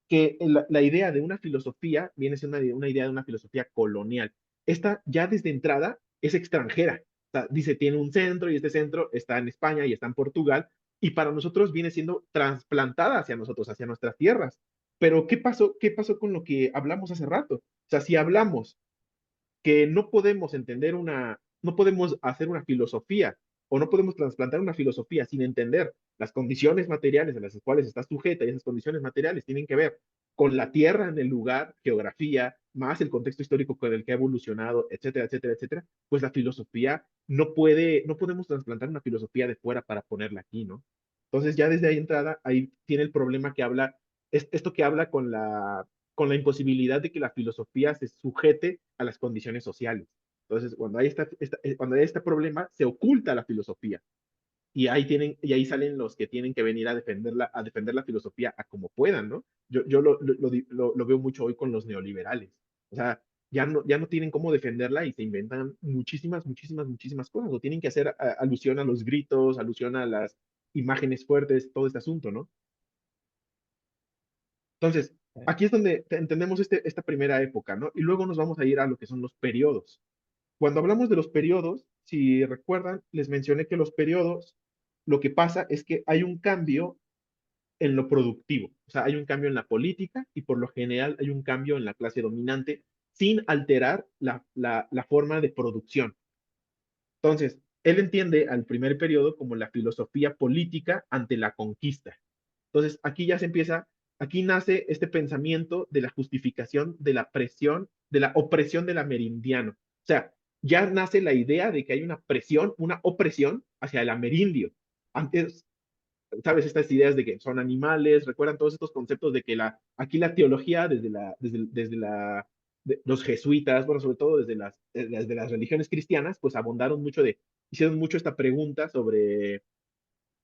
que la idea de una filosofía viene siendo una idea de una filosofía colonial. Esta ya desde entrada es extranjera. O sea, dice, tiene un centro y este centro está en España y está en Portugal y para nosotros viene siendo trasplantada hacia nosotros, hacia nuestras tierras. Pero ¿qué pasó con lo que hablamos hace rato? O sea, si hablamos que no podemos hacer una filosofía o no podemos trasplantar una filosofía sin entender las condiciones materiales a las cuales está sujeta y esas condiciones materiales tienen que ver con la tierra en el lugar, geografía, más el contexto histórico con el que ha evolucionado, etcétera, etcétera, etcétera, pues la filosofía no podemos trasplantar una filosofía de fuera para ponerla aquí, ¿no? Entonces ya desde ahí entrada, ahí tiene el problema que habla, esto que habla con la imposibilidad de que la filosofía se sujete a las condiciones sociales. Entonces, cuando hay este problema, se oculta la filosofía. Y ahí salen los que tienen que venir a defender la filosofía a como puedan, ¿no? Yo lo veo mucho hoy con los neoliberales. O sea, ya no tienen cómo defenderla y se inventan muchísimas cosas. O tienen que hacer alusión a los gritos, alusión a las imágenes fuertes, todo este asunto, ¿no? Entonces, aquí es donde entendemos esta primera época, ¿no? Y luego nos vamos a ir a lo que son los periodos. Cuando hablamos de los periodos, si recuerdan, les mencioné que los periodos, lo que pasa es que hay un cambio en lo productivo, o sea, hay un cambio en la política y por lo general hay un cambio en la clase dominante sin alterar la forma de producción. Entonces, él entiende al primer periodo como la filosofía política ante la conquista. Entonces, aquí nace este pensamiento de la justificación de la presión, de la opresión del amerindiano. O sea, ya nace la idea de que hay una presión, una opresión hacia el amerindio. Antes, ¿sabes? Estas ideas de que son animales, recuerdan todos estos conceptos de que aquí la teología, los jesuitas, bueno, sobre todo desde las religiones cristianas, pues hicieron mucho esta pregunta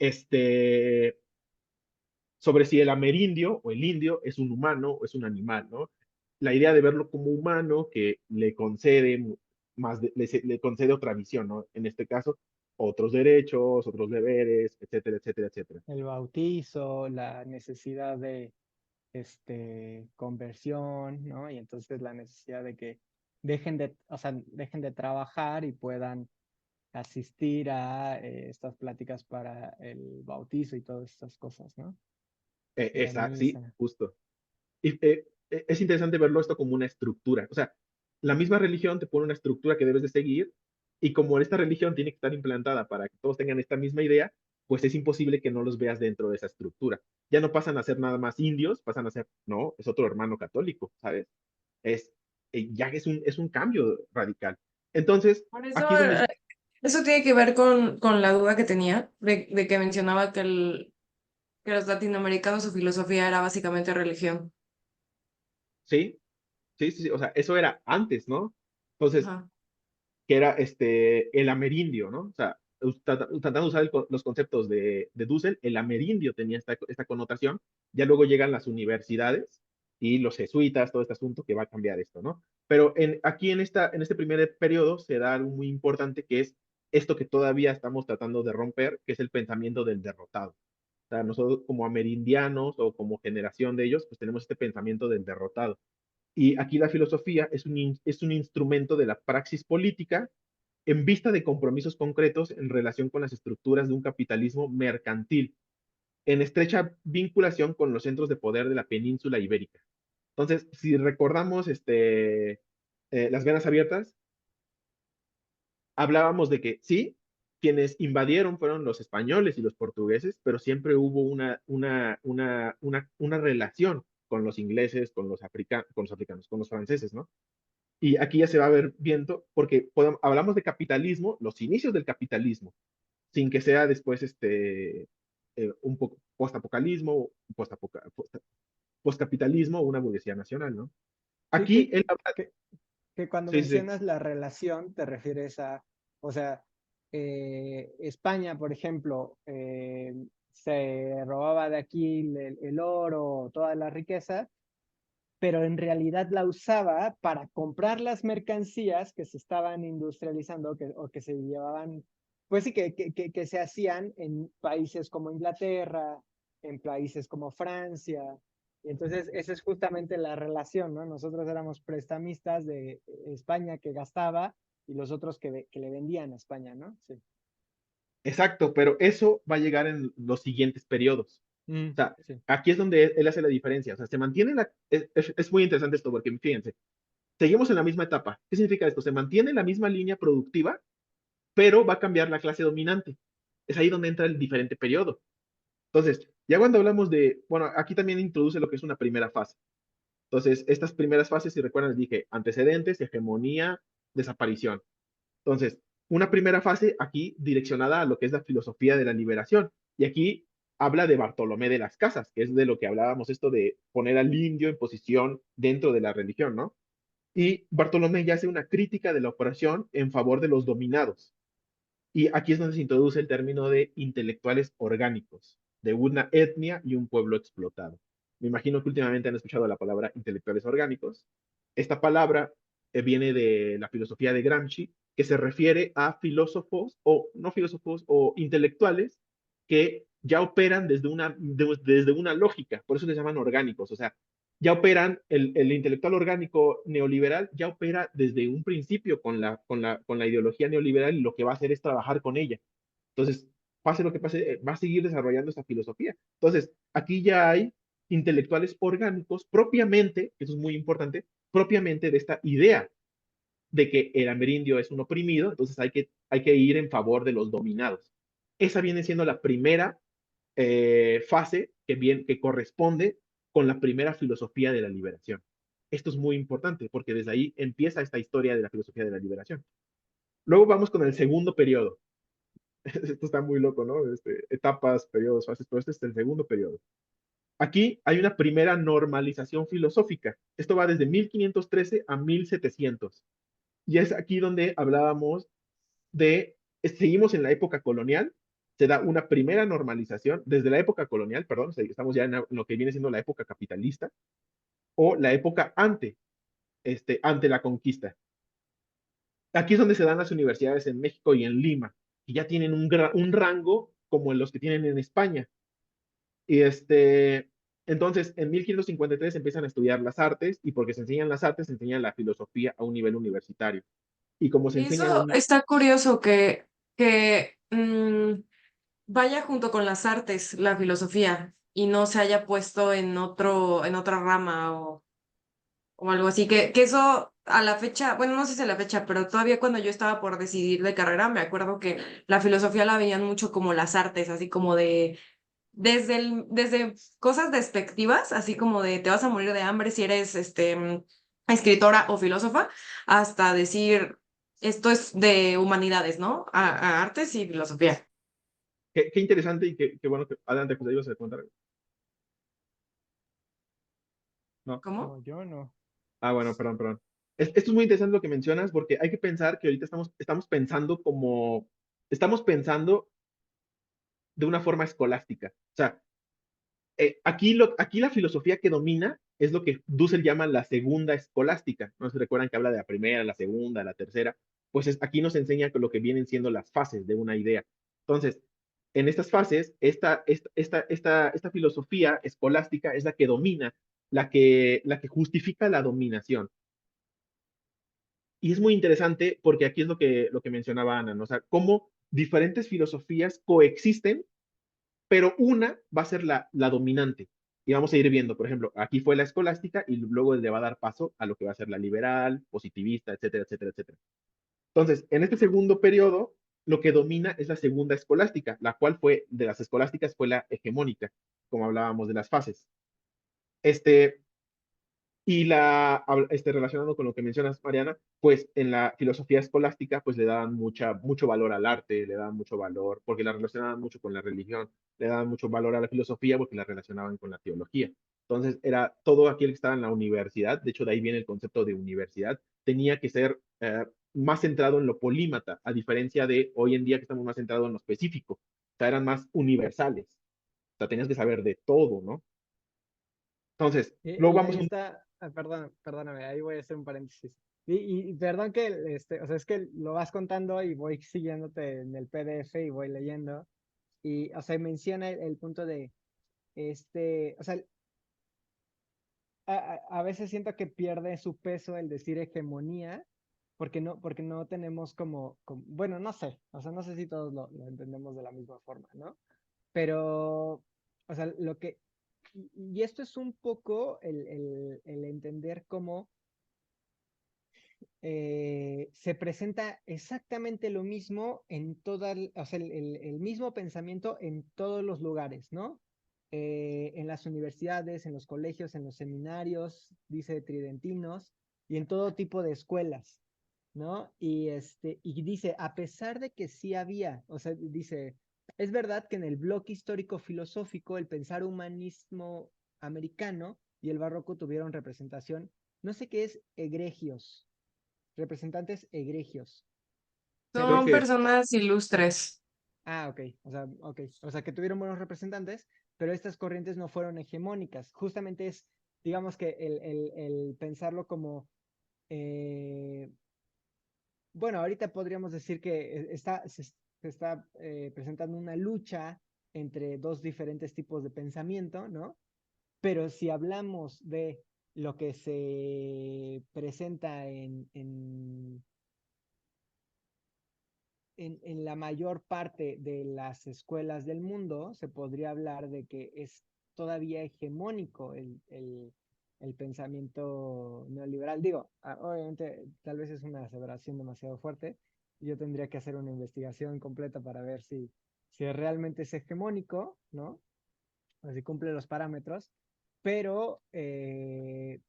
este, sobre si el amerindio o el indio es un humano o es un animal, ¿no? La idea de verlo como humano que le concede le concede otra visión, ¿no? En este caso, otros derechos, otros deberes, etcétera, etcétera, etcétera. El bautizo, la necesidad de conversión, ¿no? Y entonces la necesidad de que dejen de trabajar y puedan asistir a estas pláticas para el bautizo y todas estas cosas, ¿no? La Sí, misa. justo. Y es interesante verlo esto como una estructura. O sea, la misma religión te pone una estructura que debes de seguir y como esta religión tiene que estar implantada para que todos tengan esta misma idea, pues es imposible que no los veas dentro de esa estructura. Ya no pasan a ser nada más indios, pasan a ser, no, es otro hermano católico, ¿sabes? Es, ya es un cambio radical. Entonces, Por eso, aquí es donde... eso tiene que ver con la duda que tenía de que mencionaba que Que los latinoamericanos su filosofía era básicamente religión. ¿Sí? Sí, sí, sí, o sea, eso era antes, ¿no? Entonces, Ajá. que era el amerindio, ¿no? O sea, tratando de usar los conceptos de Dussel, el amerindio tenía esta connotación, ya luego llegan las universidades y los jesuitas, todo este asunto que va a cambiar esto, ¿no? Pero aquí en este primer periodo se da algo muy importante que es esto que todavía estamos tratando de romper, que es el pensamiento del derrotado. O sea, nosotros como amerindianos o como generación de ellos, pues tenemos este pensamiento del derrotado. Y aquí la filosofía es un instrumento de la praxis política en vista de compromisos concretos en relación con las estructuras de un capitalismo mercantil, en estrecha vinculación con los centros de poder de la península ibérica. Entonces, si recordamos las venas abiertas, hablábamos de que sí, quienes invadieron fueron los españoles y los portugueses, pero siempre hubo una relación con los ingleses, con los franceses, ¿no? Y aquí ya se va a ver viendo, porque hablamos de capitalismo, los inicios del capitalismo, sin que sea después un poco postcapitalismo o una burguesía nacional, ¿no? Sí, Aquí él habla, que cuando sí, sí, mencionas la relación te refieres a, o sea, España, por ejemplo, se robaba de aquí el oro, toda la riqueza, pero en realidad la usaba para comprar las mercancías que se estaban industrializando o que se llevaban, pues sí, que se hacían en países como Inglaterra, en países como Francia. Y entonces, esa es justamente la relación, ¿no? Nosotros éramos prestamistas de España que gastaba y los otros que le vendían a España, ¿no? Sí. exacto, pero eso va a llegar en los siguientes periodos. O sea, Sí. aquí es donde él hace la diferencia. O sea, se mantiene es muy interesante esto porque fíjense, seguimos en la misma etapa. ¿Qué significa esto? Se mantiene la misma línea productiva, pero va a cambiar la clase dominante. Es ahí donde entra el diferente periodo. Entonces, ya cuando hablamos bueno, aquí también introduce lo que es una primera fase. Entonces, estas primeras fases, si recuerdan, les dije antecedentes, hegemonía, desaparición. Entonces, una primera fase aquí direccionada a lo que es la filosofía de la liberación. Y aquí habla de Bartolomé de las Casas, que es de lo que hablábamos, esto de poner al indio en posición dentro de la religión, ¿no? Y Bartolomé ya hace una crítica de la operación en favor de los dominados. Y aquí es donde se introduce el término de intelectuales orgánicos, de una etnia y un pueblo explotado. Me imagino que últimamente han escuchado la palabra intelectuales orgánicos. Esta palabra viene de la filosofía de Gramsci, que se refiere a filósofos o no filósofos o intelectuales que ya operan desde una lógica, por eso les llaman orgánicos, o sea, ya operan, el intelectual orgánico neoliberal ya opera desde un principio con la ideología neoliberal y lo que va a hacer es trabajar con ella. Entonces, pase lo que pase, va a seguir desarrollando esta filosofía. Entonces, aquí ya hay intelectuales orgánicos propiamente, eso es muy importante, propiamente de esta idea de que el amerindio es un oprimido, entonces hay que ir en favor de los dominados. Esa viene siendo la primera fase que corresponde con la primera filosofía de la liberación. Esto es muy importante porque desde ahí empieza esta historia de la filosofía de la liberación. Luego vamos con el segundo periodo. Esto está muy loco, ¿no? Etapas, periodos, fases, pero este es el segundo periodo. Aquí hay una primera normalización filosófica. Esto va desde 1513 a 1700. Y es aquí donde hablábamos seguimos en la época colonial, se da una primera normalización desde la época colonial, perdón, estamos ya en lo que viene siendo la época capitalista o la época ante la conquista. Aquí es donde se dan las universidades en México y en Lima, que ya tienen un rango como los que tienen en España. Y entonces, en 1553 empiezan a estudiar las artes y porque se enseñan las artes, se enseña la filosofía a un nivel universitario. Y como se Y enseña a eso un... está curioso que vaya junto con las artes, la filosofía, y no se haya puesto en otra rama o algo así. Que eso a la fecha, bueno, no sé si a la fecha, pero todavía cuando yo estaba por decidir de carrera, me acuerdo que la filosofía la veían mucho como las artes, así como desde cosas despectivas, así como de te vas a morir de hambre si eres escritora o filósofa, hasta decir esto es de humanidades, ¿no? A artes y filosofía. Qué interesante y qué bueno que adelante, José, ibas a contar. ¿no? ¿Cómo? No, yo no. Ah, bueno, perdón. Esto es muy interesante lo que mencionas porque hay que pensar que ahorita estamos pensando de una forma escolástica. O sea, aquí la filosofía que domina es lo que Dussel llama la segunda escolástica. No sé si recuerdan que habla de la primera, la segunda, la tercera. Pues aquí nos enseña lo que vienen siendo las fases de una idea. Entonces, en estas fases, esta filosofía escolástica es la que domina, la que justifica la dominación. Y es muy interesante porque aquí es lo que mencionaba Ana, ¿no? O sea, cómo diferentes filosofías coexisten, pero una va a ser la dominante. Y vamos a ir viendo, por ejemplo, aquí fue la escolástica y luego le va a dar paso a lo que va a ser la liberal, positivista, etcétera, etcétera, etcétera. Entonces, en este segundo periodo, lo que domina es la segunda escolástica, la cual fue, de las escolásticas, fue la hegemónica, como hablábamos de las fases. Este, y relacionado con lo que mencionas, Mariana, pues en la filosofía escolástica, pues le daban mucho valor al arte, le daban mucho valor, porque la relacionaban mucho con la religión, le daban mucho valor a la filosofía porque la relacionaban con la teología. Entonces, era todo aquel que estaba en la universidad, de hecho, de ahí viene el concepto de universidad, tenía que ser más centrado en lo polímata, a diferencia de hoy en día que estamos más centrados en lo específico. O sea, eran más universales. O sea, tenías que saber de todo, ¿no? Entonces, luego Y vamos ahí a un... está, perdóname, ahí voy a hacer un paréntesis. Y perdón que, o sea, es que lo vas contando y voy siguiéndote en el PDF y voy leyendo. Y, o sea, menciona el punto de, o sea, a veces siento que pierde su peso el decir hegemonía, porque no tenemos bueno, no sé, o sea, no sé si todos lo entendemos de la misma forma, ¿no? Pero, o sea, y esto es un poco el entender cómo se presenta exactamente lo mismo o sea, el mismo pensamiento en todos los lugares, ¿no? En las universidades, en los colegios, en los seminarios, dice tridentinos, y en todo tipo de escuelas, ¿no? Y dice, a pesar de que sí había, o sea, dice, es verdad que en el bloque histórico filosófico, el pensar humanismo americano y el barroco tuvieron representación, no sé qué es egregios, representantes egregios. Pero Creo Son que personas ilustres. Ok, o sea que tuvieron buenos representantes, pero estas corrientes no fueron hegemónicas. Justamente es, digamos que el pensarlo como, eh, bueno, ahorita podríamos decir que se está presentando una lucha entre dos diferentes tipos de pensamiento, ¿no? Pero si hablamos de lo que se presenta en la mayor parte de las escuelas del mundo, se podría hablar de que es todavía hegemónico el pensamiento neoliberal. Digo, obviamente, tal vez es una aseveración demasiado fuerte. Yo tendría que hacer una investigación completa para ver si realmente es hegemónico, ¿no? O si cumple los parámetros, pero se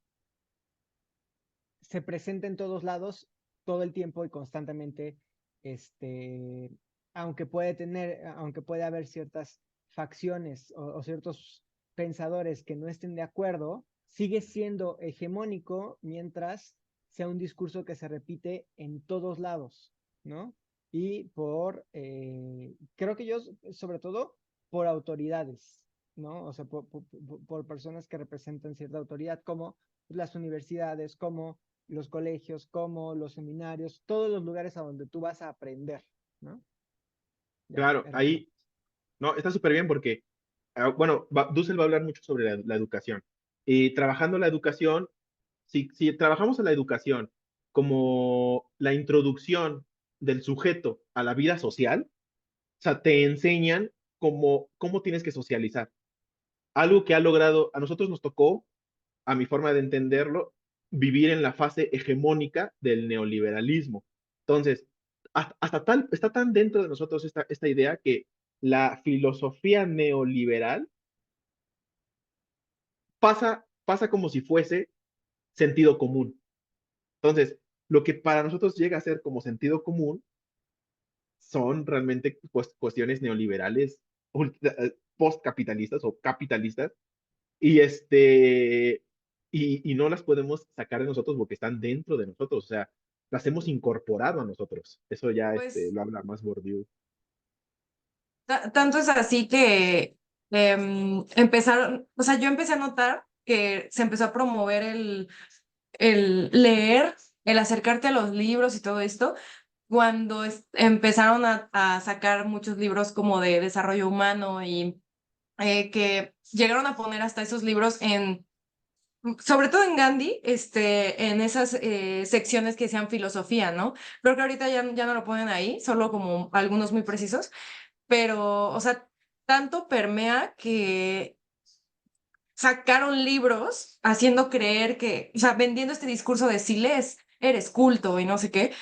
presenta en todos lados todo el tiempo y constantemente, este, aunque puede haber ciertas facciones o ciertos pensadores que no estén de acuerdo, sigue siendo hegemónico mientras sea un discurso que se repite en todos lados, ¿no? Y creo que yo, sobre todo, por autoridades, ¿no? O sea, por personas que representan cierta autoridad, como las universidades, como los colegios, como los seminarios, todos los lugares a donde tú vas a aprender, ¿no? Ya, claro, era todo. ahí, no, está súper bien porque, bueno, Dussel va a hablar mucho sobre la educación. Y trabajando la educación, si trabajamos en la educación como la introducción del sujeto a la vida social, o sea, te enseñan cómo tienes que socializar. Algo que ha logrado, a nosotros nos tocó, a mi forma de entenderlo, vivir en la fase hegemónica del neoliberalismo. Entonces, está tan dentro de nosotros esta idea que la filosofía neoliberal pasa como si fuese sentido común. Entonces, lo que para nosotros llega a ser como sentido común son realmente cuestiones neoliberales postcapitalistas o capitalistas. Y y no las podemos sacar de nosotros porque están dentro de nosotros, o sea, las hemos incorporado a nosotros. Eso ya Pues lo habla más Bourdieu. tanto es así que empezaron, o sea, yo empecé a notar que se empezó a promover el leer, el acercarte a los libros y todo esto, cuando empezaron a sacar muchos libros como de desarrollo humano y que llegaron a poner hasta esos libros en, sobre todo en Gandhi, en esas secciones que decían filosofía, ¿no? Creo que ahorita ya no lo ponen ahí, solo como algunos muy precisos, pero, o sea, tanto permea que sacaron libros haciendo creer que, o sea, vendiendo este discurso de si lees, eres culto y no sé qué,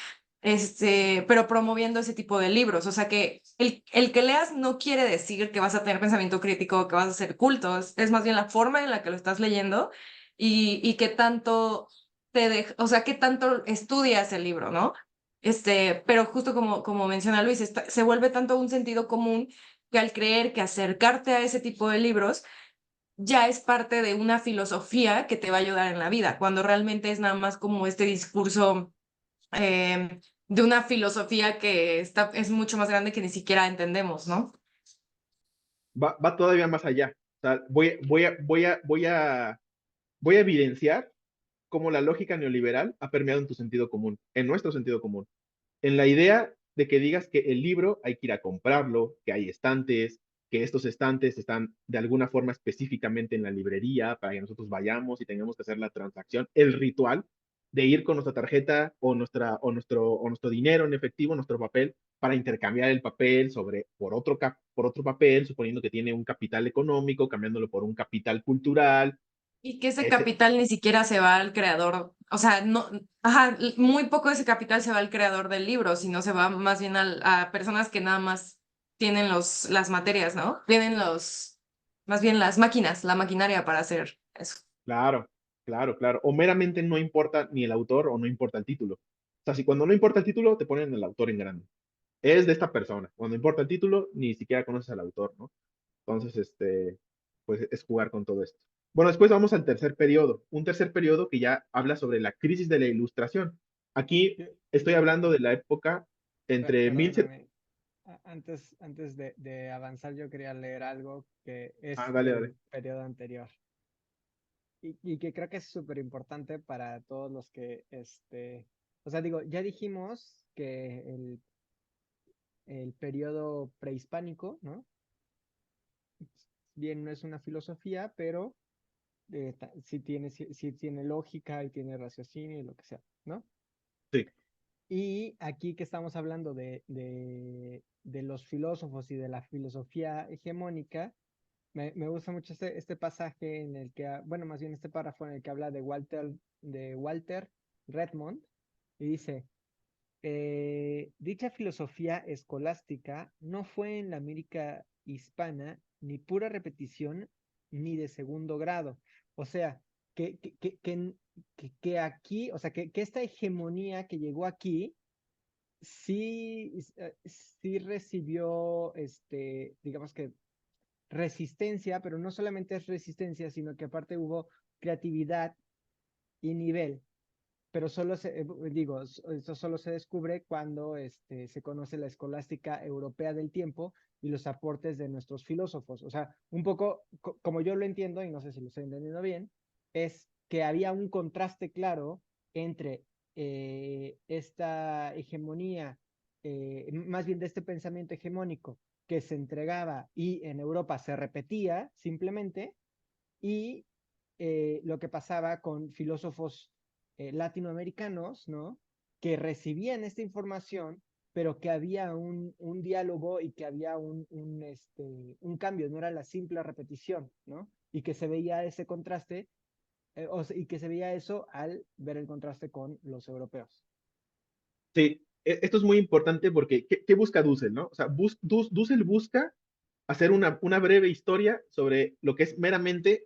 pero promoviendo ese tipo de libros. O sea, que el que leas no quiere decir que vas a tener pensamiento crítico, que vas a ser culto, es más bien la forma en la que lo estás leyendo y qué tanto o sea, qué tanto estudias el libro, ¿no? Pero justo como menciona Luis, se vuelve tanto un sentido común que al creer que acercarte a ese tipo de libros ya es parte de una filosofía que te va a ayudar en la vida, cuando realmente es nada más como este discurso de una filosofía que es mucho más grande que ni siquiera entendemos, ¿no? Va todavía más allá. O sea, voy a evidenciar cómo la lógica neoliberal ha permeado en tu sentido común, en nuestro sentido común. En la idea de que digas que el libro hay que ir a comprarlo, que hay estantes, que estos estantes están de alguna forma específicamente en la librería para que nosotros vayamos y tengamos que hacer la transacción, el ritual de ir con nuestra tarjeta o nuestro dinero en efectivo, nuestro papel, para intercambiar el papel por otro papel, suponiendo que tiene un capital económico, cambiándolo por un capital cultural. Y que ese Ese, capital ni siquiera se va al creador, o sea, no, ajá, muy poco de ese capital se va al creador del libro, sino se va más bien a personas que nada más tienen las materias, ¿no? Tienen más bien las máquinas, la maquinaria para hacer eso. Claro, claro, claro. O meramente no importa ni el autor o no importa el título. O sea, si cuando no importa el título, te ponen el autor en grande. Es de esta persona. Cuando importa el título, ni siquiera conoces al autor, ¿no? Entonces, pues es jugar con todo esto. Bueno, después vamos al tercer periodo. Un tercer periodo que ya habla sobre la crisis de la ilustración. Aquí Yo- estoy hablando de la época entre Perdóname, antes de avanzar, yo quería leer algo que Ah, es dale, dale. del periodo anterior y que creo que es súper importante para todos los que, o sea, digo, ya dijimos que el periodo prehispánico, ¿no? Bien, no es una filosofía, pero sí tiene lógica y tiene raciocinio y lo que sea, ¿no? Sí. Y aquí que estamos hablando de los filósofos y de la filosofía hegemónica, me gusta mucho este pasaje en el que, bueno, más bien este párrafo en el que habla de Walter Redmond y dice, dicha filosofía escolástica no fue en la América hispana ni pura repetición ni de segundo grado. O sea, que aquí, o sea, que esta hegemonía que llegó aquí, sí recibió, digamos que resistencia, pero no solamente es resistencia, sino que aparte hubo creatividad y nivel, pero digo, esto solo se descubre cuando se conoce la escolástica europea del tiempo y los aportes de nuestros filósofos. O sea, un poco como yo lo entiendo, y no sé si lo estoy entendiendo bien, es que había un contraste claro entre esta hegemonía, más bien de este pensamiento hegemónico que se entregaba y en Europa se repetía simplemente, y lo que pasaba con filósofos latinoamericanos, ¿no? Que recibían esta información, pero que había un diálogo y que había un cambio, no era la simple repetición, ¿no? Y que se veía ese contraste, y que se veía eso al ver el contraste con los europeos. Sí, esto es muy importante porque ¿qué busca Dussel, no? O sea, Dussel busca hacer una breve historia sobre lo que es meramente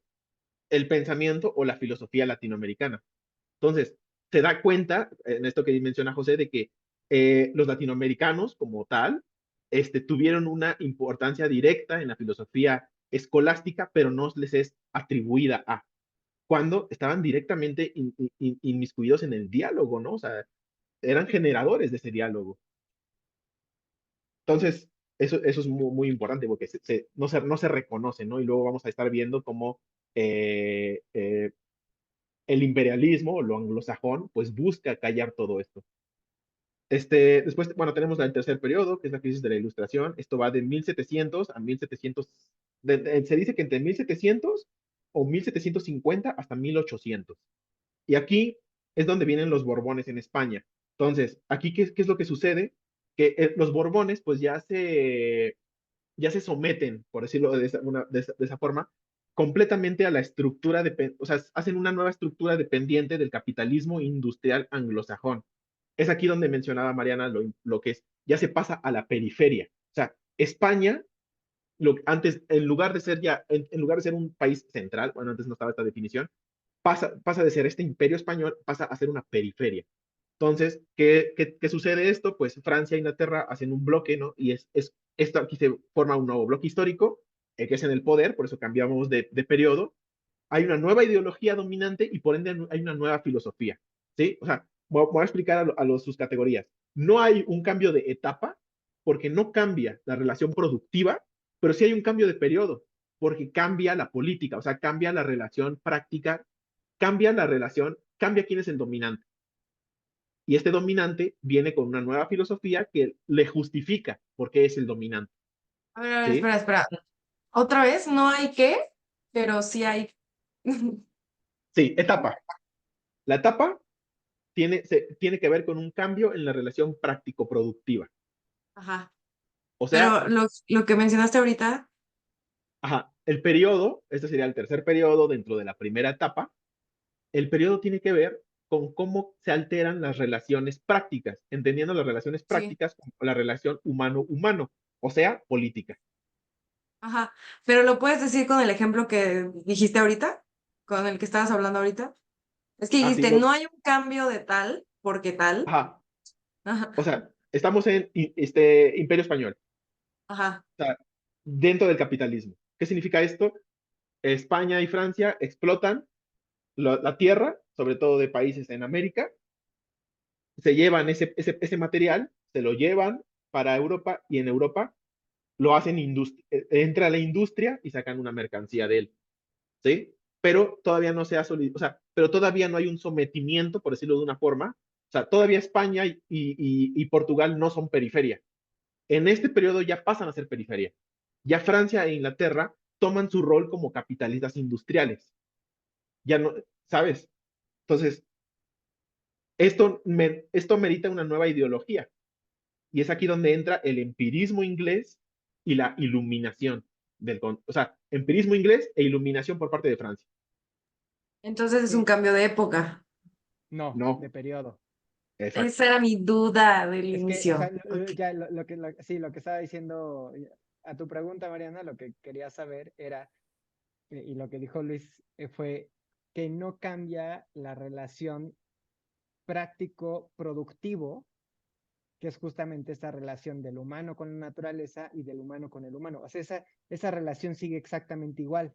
el pensamiento o la filosofía latinoamericana. Entonces, se da cuenta, en esto que menciona José, de que los latinoamericanos como tal tuvieron una importancia directa en la filosofía escolástica, pero no les es atribuida a. cuando estaban directamente inmiscuidos en el diálogo, ¿no? O sea, eran generadores de ese diálogo. Entonces, eso es muy, muy importante porque no se reconoce, ¿no? Y luego vamos a estar viendo cómo el imperialismo, lo anglosajón, pues busca callar todo esto. Después, bueno, tenemos el tercer periodo, que es la crisis de la Ilustración. Esto va de 1700 a 1700, se dice que entre 1700 o 1750 hasta 1800. Y aquí es donde vienen los Borbones en España. Entonces, aquí, ¿qué es lo que sucede? Que los Borbones, pues ya se someten, por decirlo de esa forma, completamente a la estructura, o sea, hacen una nueva estructura dependiente del capitalismo industrial anglosajón. Es aquí donde mencionaba Mariana lo que es, ya se pasa a la periferia. O sea, España, antes, en lugar de ser un país central, bueno, antes no estaba esta definición, pasa de ser este imperio español, pasa a ser una periferia. Entonces, ¿qué sucede esto? Pues Francia e Inglaterra hacen un bloque, ¿no? Y esto aquí se forma un nuevo bloque histórico, que es en el poder, por eso cambiamos de periodo. Hay una nueva ideología dominante y por ende hay una nueva filosofía, ¿sí? O sea, voy a explicar sus categorías. No hay un cambio de etapa, porque no cambia la relación productiva, pero sí hay un cambio de periodo, porque cambia la política, o sea, cambia la relación práctica, cambia quién es el dominante. Y este dominante viene con una nueva filosofía que le justifica por qué es el dominante. A ver, ¿Sí? espera. Otra vez, no hay qué, pero sí hay. Sí, etapa. La etapa tiene que ver con un cambio en la relación práctico-productiva. Ajá. O sea, Pero lo que mencionaste ahorita, el periodo, este sería el tercer periodo dentro de la primera etapa, el periodo tiene que ver con cómo se alteran las relaciones prácticas, entendiendo las relaciones sí. prácticas como la relación humano-humano, o sea, política. Ajá. Pero lo puedes decir con el ejemplo que dijiste ahorita, con el que estabas hablando ahorita. Es que Así dijiste, lo, no hay un cambio de tal, porque tal. ajá, Ajá. o sea, estamos en este Imperio Español, Ajá. o sea, dentro del capitalismo. ¿Qué significa esto? España y Francia explotan la tierra, sobre todo de países en América, se llevan ese material, se lo llevan para Europa y en Europa lo hacen entra a la industria y sacan una mercancía de él, ¿sí? Pero todavía no se ha o sea, pero todavía no hay un sometimiento, por decirlo de una forma. O sea, todavía España y Portugal no son periferia. En este periodo ya pasan a ser periferia. Ya Francia e Inglaterra toman su rol como capitalistas industriales. Ya no, ¿sabes? Entonces, esto merita una nueva ideología. Y es aquí donde entra el empirismo inglés y la iluminación. O sea, empirismo inglés e iluminación por parte de Francia. Entonces es un Sí, cambio de época. no, No, de periodo. exacto. Esa era mi duda del Es que, o inicio. sea, ya sí, lo que estaba diciendo a tu pregunta, Mariana, lo que quería saber era, y lo que dijo Luis, fue que no cambia la relación práctico-productivo, que es justamente esta relación del humano con la naturaleza y del humano con el humano. O sea, esa relación sigue exactamente igual,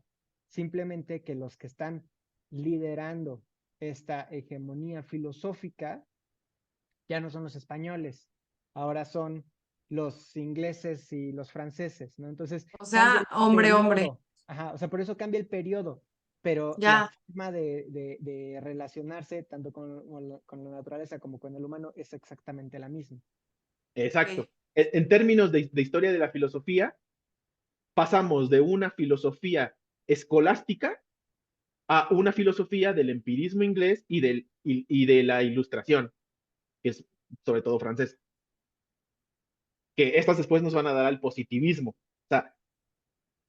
simplemente que los que están liderando esta hegemonía filosófica ya no son los españoles, ahora son los ingleses y los franceses, ¿no? Entonces O cambia sea, el hombre, hombre. periodo, ajá, o sea, por eso cambia el periodo, pero la Ya. forma de relacionarse tanto con la naturaleza como con el humano es exactamente la misma. Ok. Exacto. En términos de historia de la filosofía, pasamos de una filosofía escolástica a una filosofía del empirismo inglés y de la ilustración, que es sobre todo francés, que estas después nos van a dar al positivismo. O sea,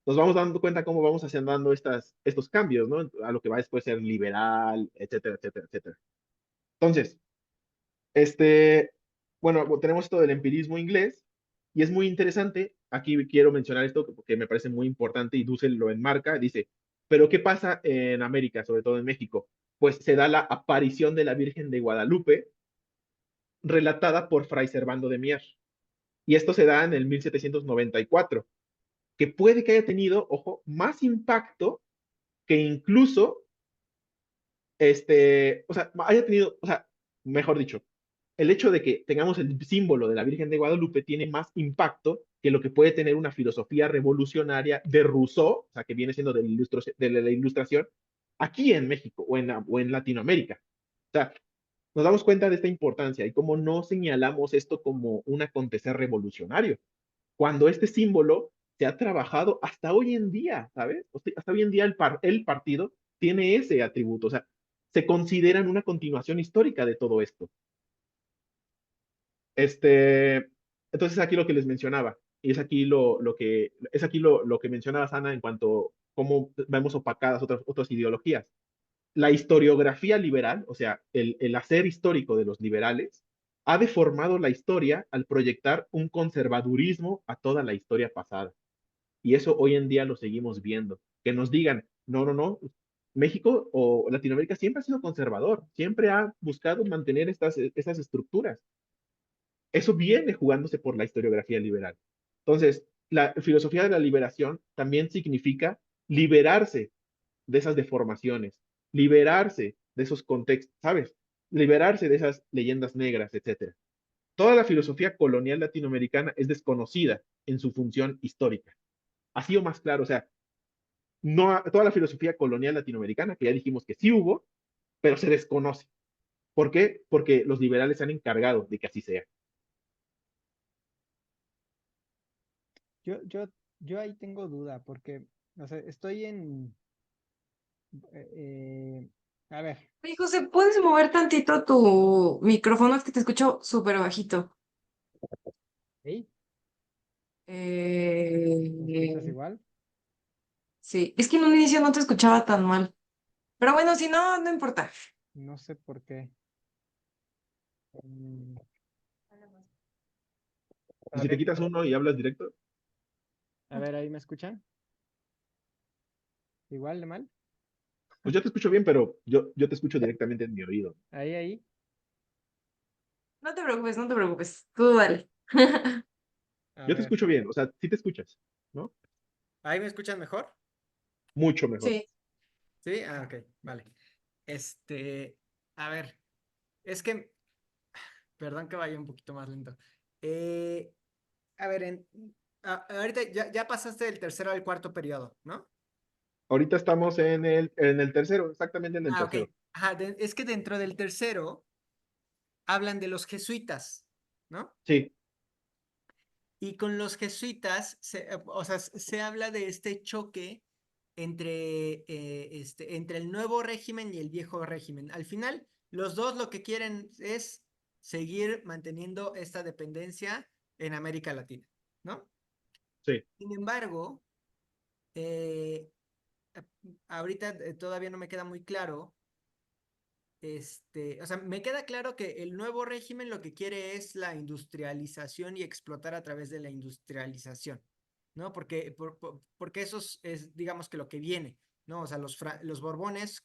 nos vamos dando cuenta cómo vamos haciendo estos cambios, ¿no? A lo que va después a ser liberal, etcétera, etcétera, etcétera. Entonces, bueno, tenemos esto del empirismo inglés y es muy interesante. Aquí quiero mencionar esto porque me parece muy importante y Dussel lo enmarca. Dice, pero ¿qué pasa en América, sobre todo en México? Pues se da la aparición de la Virgen de Guadalupe relatada por Fray Servando de Mier. Y esto se da en el 1794, que puede que haya tenido, ojo, más impacto que incluso o sea, haya tenido, o sea, mejor dicho, el hecho de que tengamos el símbolo de la Virgen de Guadalupe tiene más impacto que lo que puede tener una filosofía revolucionaria de Rousseau, o sea, que viene siendo de la ilustración, aquí en México o en Latinoamérica. O sea, nos damos cuenta de esta importancia y cómo no señalamos esto como un acontecer revolucionario, cuando este símbolo se ha trabajado hasta hoy en día, ¿sabes? O sea, hasta hoy en día el partido tiene ese atributo, o sea, se consideran una continuación histórica de todo esto. Este, entonces aquí lo que les mencionaba, y es aquí lo que mencionaba Sana en cuanto a cómo vemos opacadas otras ideologías. La historiografía liberal, o sea, el hacer histórico de los liberales, ha deformado la historia al proyectar un conservadurismo a toda la historia pasada. Y eso hoy en día lo seguimos viendo. Que nos digan, no, no, no, México o Latinoamérica siempre ha sido conservador, siempre ha buscado mantener estas estructuras. Eso viene jugándose por la historiografía liberal. Entonces, la filosofía de la liberación también significa liberarse de esas deformaciones, liberarse de esos contextos, ¿sabes? Liberarse de esas leyendas negras, etcétera. Toda la filosofía colonial latinoamericana es desconocida en su función histórica. Así o más claro, o sea, no, toda la filosofía colonial latinoamericana, que ya dijimos que sí hubo, pero se desconoce. ¿Por qué? Porque los liberales se han encargado de que así sea. Yo, yo, yo ahí tengo duda porque, o sea, estoy en, eh, eh, a ver, Oye, José, ¿puedes mover tantito tu micrófono? Es que te escucho súper bajito. ¿sí? ¿Me escuchas Eh, igual? sí, es que en un inicio no te escuchaba tan mal. Pero bueno, si no, no importa. No sé por qué. Mm, Y A si te ver, quitas uno y hablas directo, a ver, ¿ahí me escuchan? ¿Igual de mal? pues yo te escucho bien, pero yo te escucho directamente en mi oído. Ahí. No te preocupes, no te preocupes. Tú dale. A Yo te ver, escucho bien, o sea, sí te escuchas, ¿no? ¿ahí me escuchan mejor? Mucho mejor. Sí. Sí, ok, vale. Este, a ver, es que, perdón que vaya un poquito más lento. Eh, a ver, ahorita ya pasaste del tercero al cuarto periodo, ¿no? Ahorita estamos en el tercero, exactamente en el Ah, ok. tercero. Ajá, es que dentro del tercero hablan de los jesuitas, ¿no? Sí, Y con los jesuitas, o sea, se habla de este choque entre el nuevo régimen y el viejo régimen. Al final, los dos lo que quieren es seguir manteniendo esta dependencia en América Latina, ¿no? sí. Sin embargo, eh, ahorita todavía no me queda muy claro. O sea, me queda claro que el nuevo régimen lo que quiere es la industrialización y explotar a través de la industrialización, ¿no? Porque eso digamos que lo que viene, ¿no? O sea, los Borbones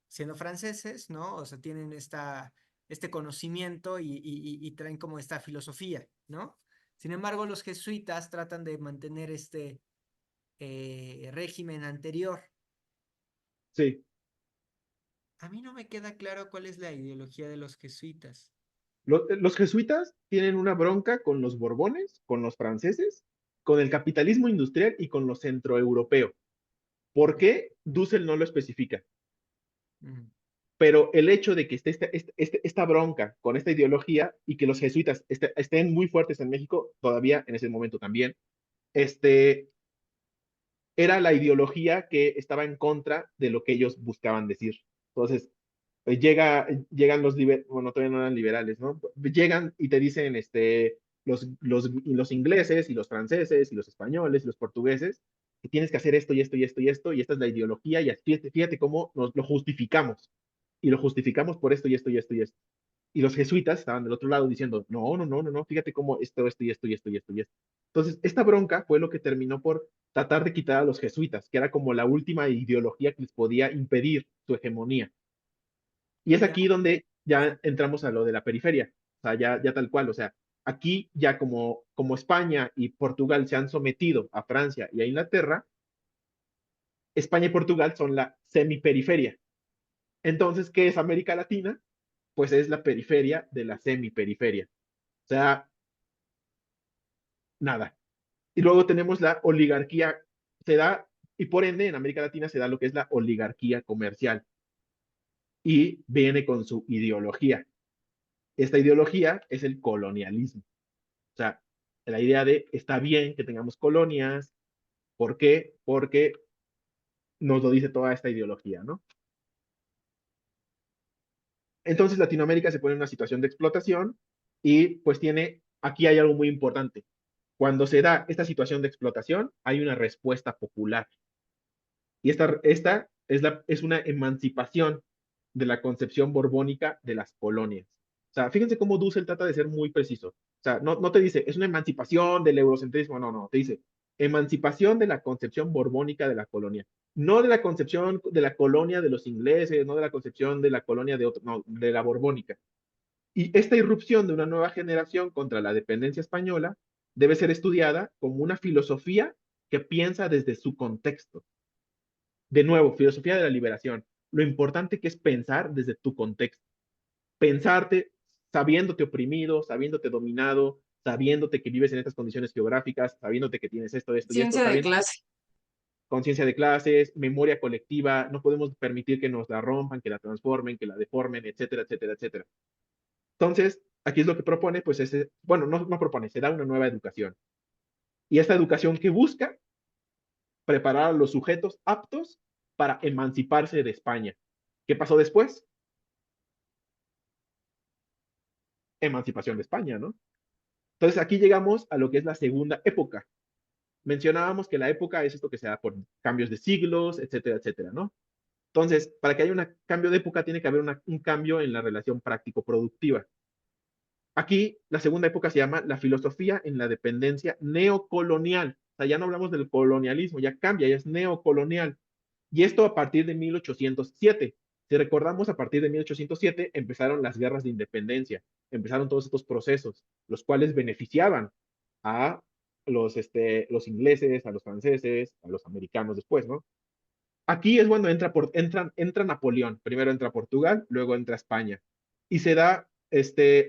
siendo franceses, ¿no? O sea, tienen este conocimiento y traen como esta filosofía, ¿no? Sin embargo, los jesuitas tratan de mantener este régimen anterior. Sí. A mí no me queda claro cuál es la ideología de los jesuitas. Los jesuitas tienen una bronca con los borbones, con los franceses, con el capitalismo industrial y con lo centroeuropeo. ¿Por qué? Dussel no lo especifica. Mm. Pero el hecho de que esté esta bronca con esta ideología y que los jesuitas estén muy fuertes en México, todavía en ese momento también, este, era la ideología que estaba en contra de lo que ellos buscaban decir. Entonces, llegan bueno, todavía no eran liberales, ¿no? Llegan y te dicen los ingleses y los franceses y los españoles y los portugueses que tienes que hacer esto y esto y esto y esto, y esta es la ideología, y fíjate cómo nos lo justificamos. Y lo justificamos por esto y esto y esto y esto. Y los jesuitas estaban del otro lado diciendo, no, no, no, no, no, fíjate cómo esto y esto y esto y esto y esto. Entonces, esta bronca fue lo que terminó por tratar de quitar a los jesuitas, que era como la última ideología que les podía impedir su hegemonía. Y es Ya. aquí donde ya entramos a lo de la periferia, o sea, ya tal cual, o sea, aquí ya como España y Portugal se han sometido a Francia y a Inglaterra, España y Portugal son la semiperiferia. Entonces, ¿qué es América Latina? Pues es la periferia de la semiperiferia. O sea, nada. Y luego tenemos la oligarquía, se da, y por ende en América Latina se da lo que es la oligarquía comercial y viene con su ideología. Esta ideología es el colonialismo. O sea, la idea de está bien que tengamos colonias. ¿Por qué? Porque nos lo dice toda esta ideología, ¿no? Entonces Latinoamérica se pone en una situación de explotación y pues aquí hay algo muy importante. Cuando se da esta situación de explotación, hay una respuesta popular. Y esta es una emancipación de la concepción borbónica de las colonias. O sea, fíjense cómo Dussel trata de ser muy preciso. O sea, no te dice, es una emancipación del eurocentrismo, no, te dice, emancipación de la concepción borbónica de la colonia. No de la concepción de la colonia de los ingleses, no de la concepción de la colonia de otro, no, de la borbónica. Y esta irrupción de una nueva generación contra la dependencia española debe ser estudiada como una filosofía que piensa desde su contexto. De nuevo, filosofía de la liberación. Lo importante que es pensar desde tu contexto. Pensarte sabiéndote oprimido, sabiéndote dominado, sabiéndote que vives en estas condiciones geográficas, sabiéndote que tienes esto y esto, Ciencia de sabiendo clase. conciencia de clases, memoria colectiva, no podemos permitir que nos la rompan, que la transformen, que la deformen, etcétera, etcétera, etcétera. Entonces, aquí es lo que propone, pues bueno, no propone, se da una nueva educación. Y esta educación que busca preparar a los sujetos aptos para emanciparse de España. ¿Qué pasó después? Emancipación de España, ¿no? Entonces aquí llegamos a lo que es la segunda época. Mencionábamos que la época es esto que se da por cambios de siglos, etcétera, etcétera, ¿no? Entonces, para que haya un cambio de época, tiene que haber un cambio en la relación práctico-productiva. Aquí, la segunda época se llama la filosofía en la dependencia neocolonial. O sea, ya no hablamos del colonialismo, ya cambia, ya es neocolonial. Y esto a partir de 1807. Si recordamos, a partir de 1807 empezaron las guerras de independencia, empezaron todos estos procesos, los cuales beneficiaban a los ingleses, a los franceses, a los americanos después, ¿no? Aquí es cuando entra Napoleón. Primero entra Portugal, luego entra España. Y se da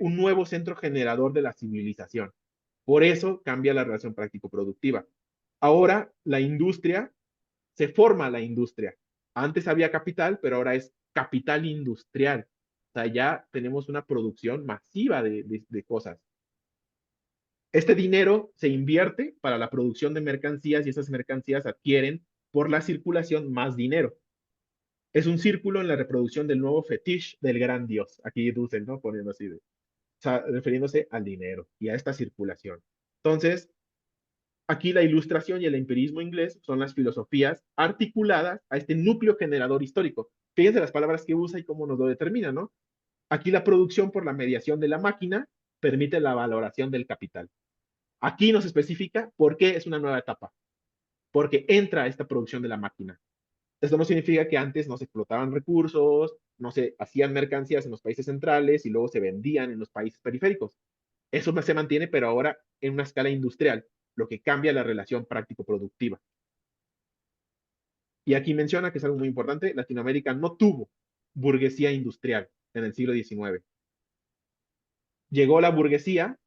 un nuevo centro generador de la civilización. Por eso cambia la relación práctico-productiva. Ahora la industria, se forma la industria. Antes había capital, pero ahora es capital industrial. O sea, ya tenemos una producción masiva de cosas. Este dinero se invierte para la producción de mercancías y esas mercancías adquieren por la circulación más dinero. Es un círculo en la reproducción del nuevo fetiche del gran dios. Aquí Dussel, ¿no? Poniendo así, o sea, refiriéndose al dinero y a esta circulación. Entonces, aquí la ilustración y el empirismo inglés son las filosofías articuladas a este núcleo generador histórico. Fíjense las palabras que usa y cómo nos lo determina, ¿no? Aquí la producción por la mediación de la máquina permite la valoración del capital. Aquí nos especifica por qué es una nueva etapa. Porque entra esta producción de la máquina. Esto no significa que antes no se explotaban recursos, no se hacían mercancías en los países centrales y luego se vendían en los países periféricos. Eso se mantiene, pero ahora en una escala industrial, lo que cambia la relación práctico-productiva. Y aquí menciona que es algo muy importante, Latinoamérica no tuvo burguesía industrial en el siglo XIX. Llegó la burguesía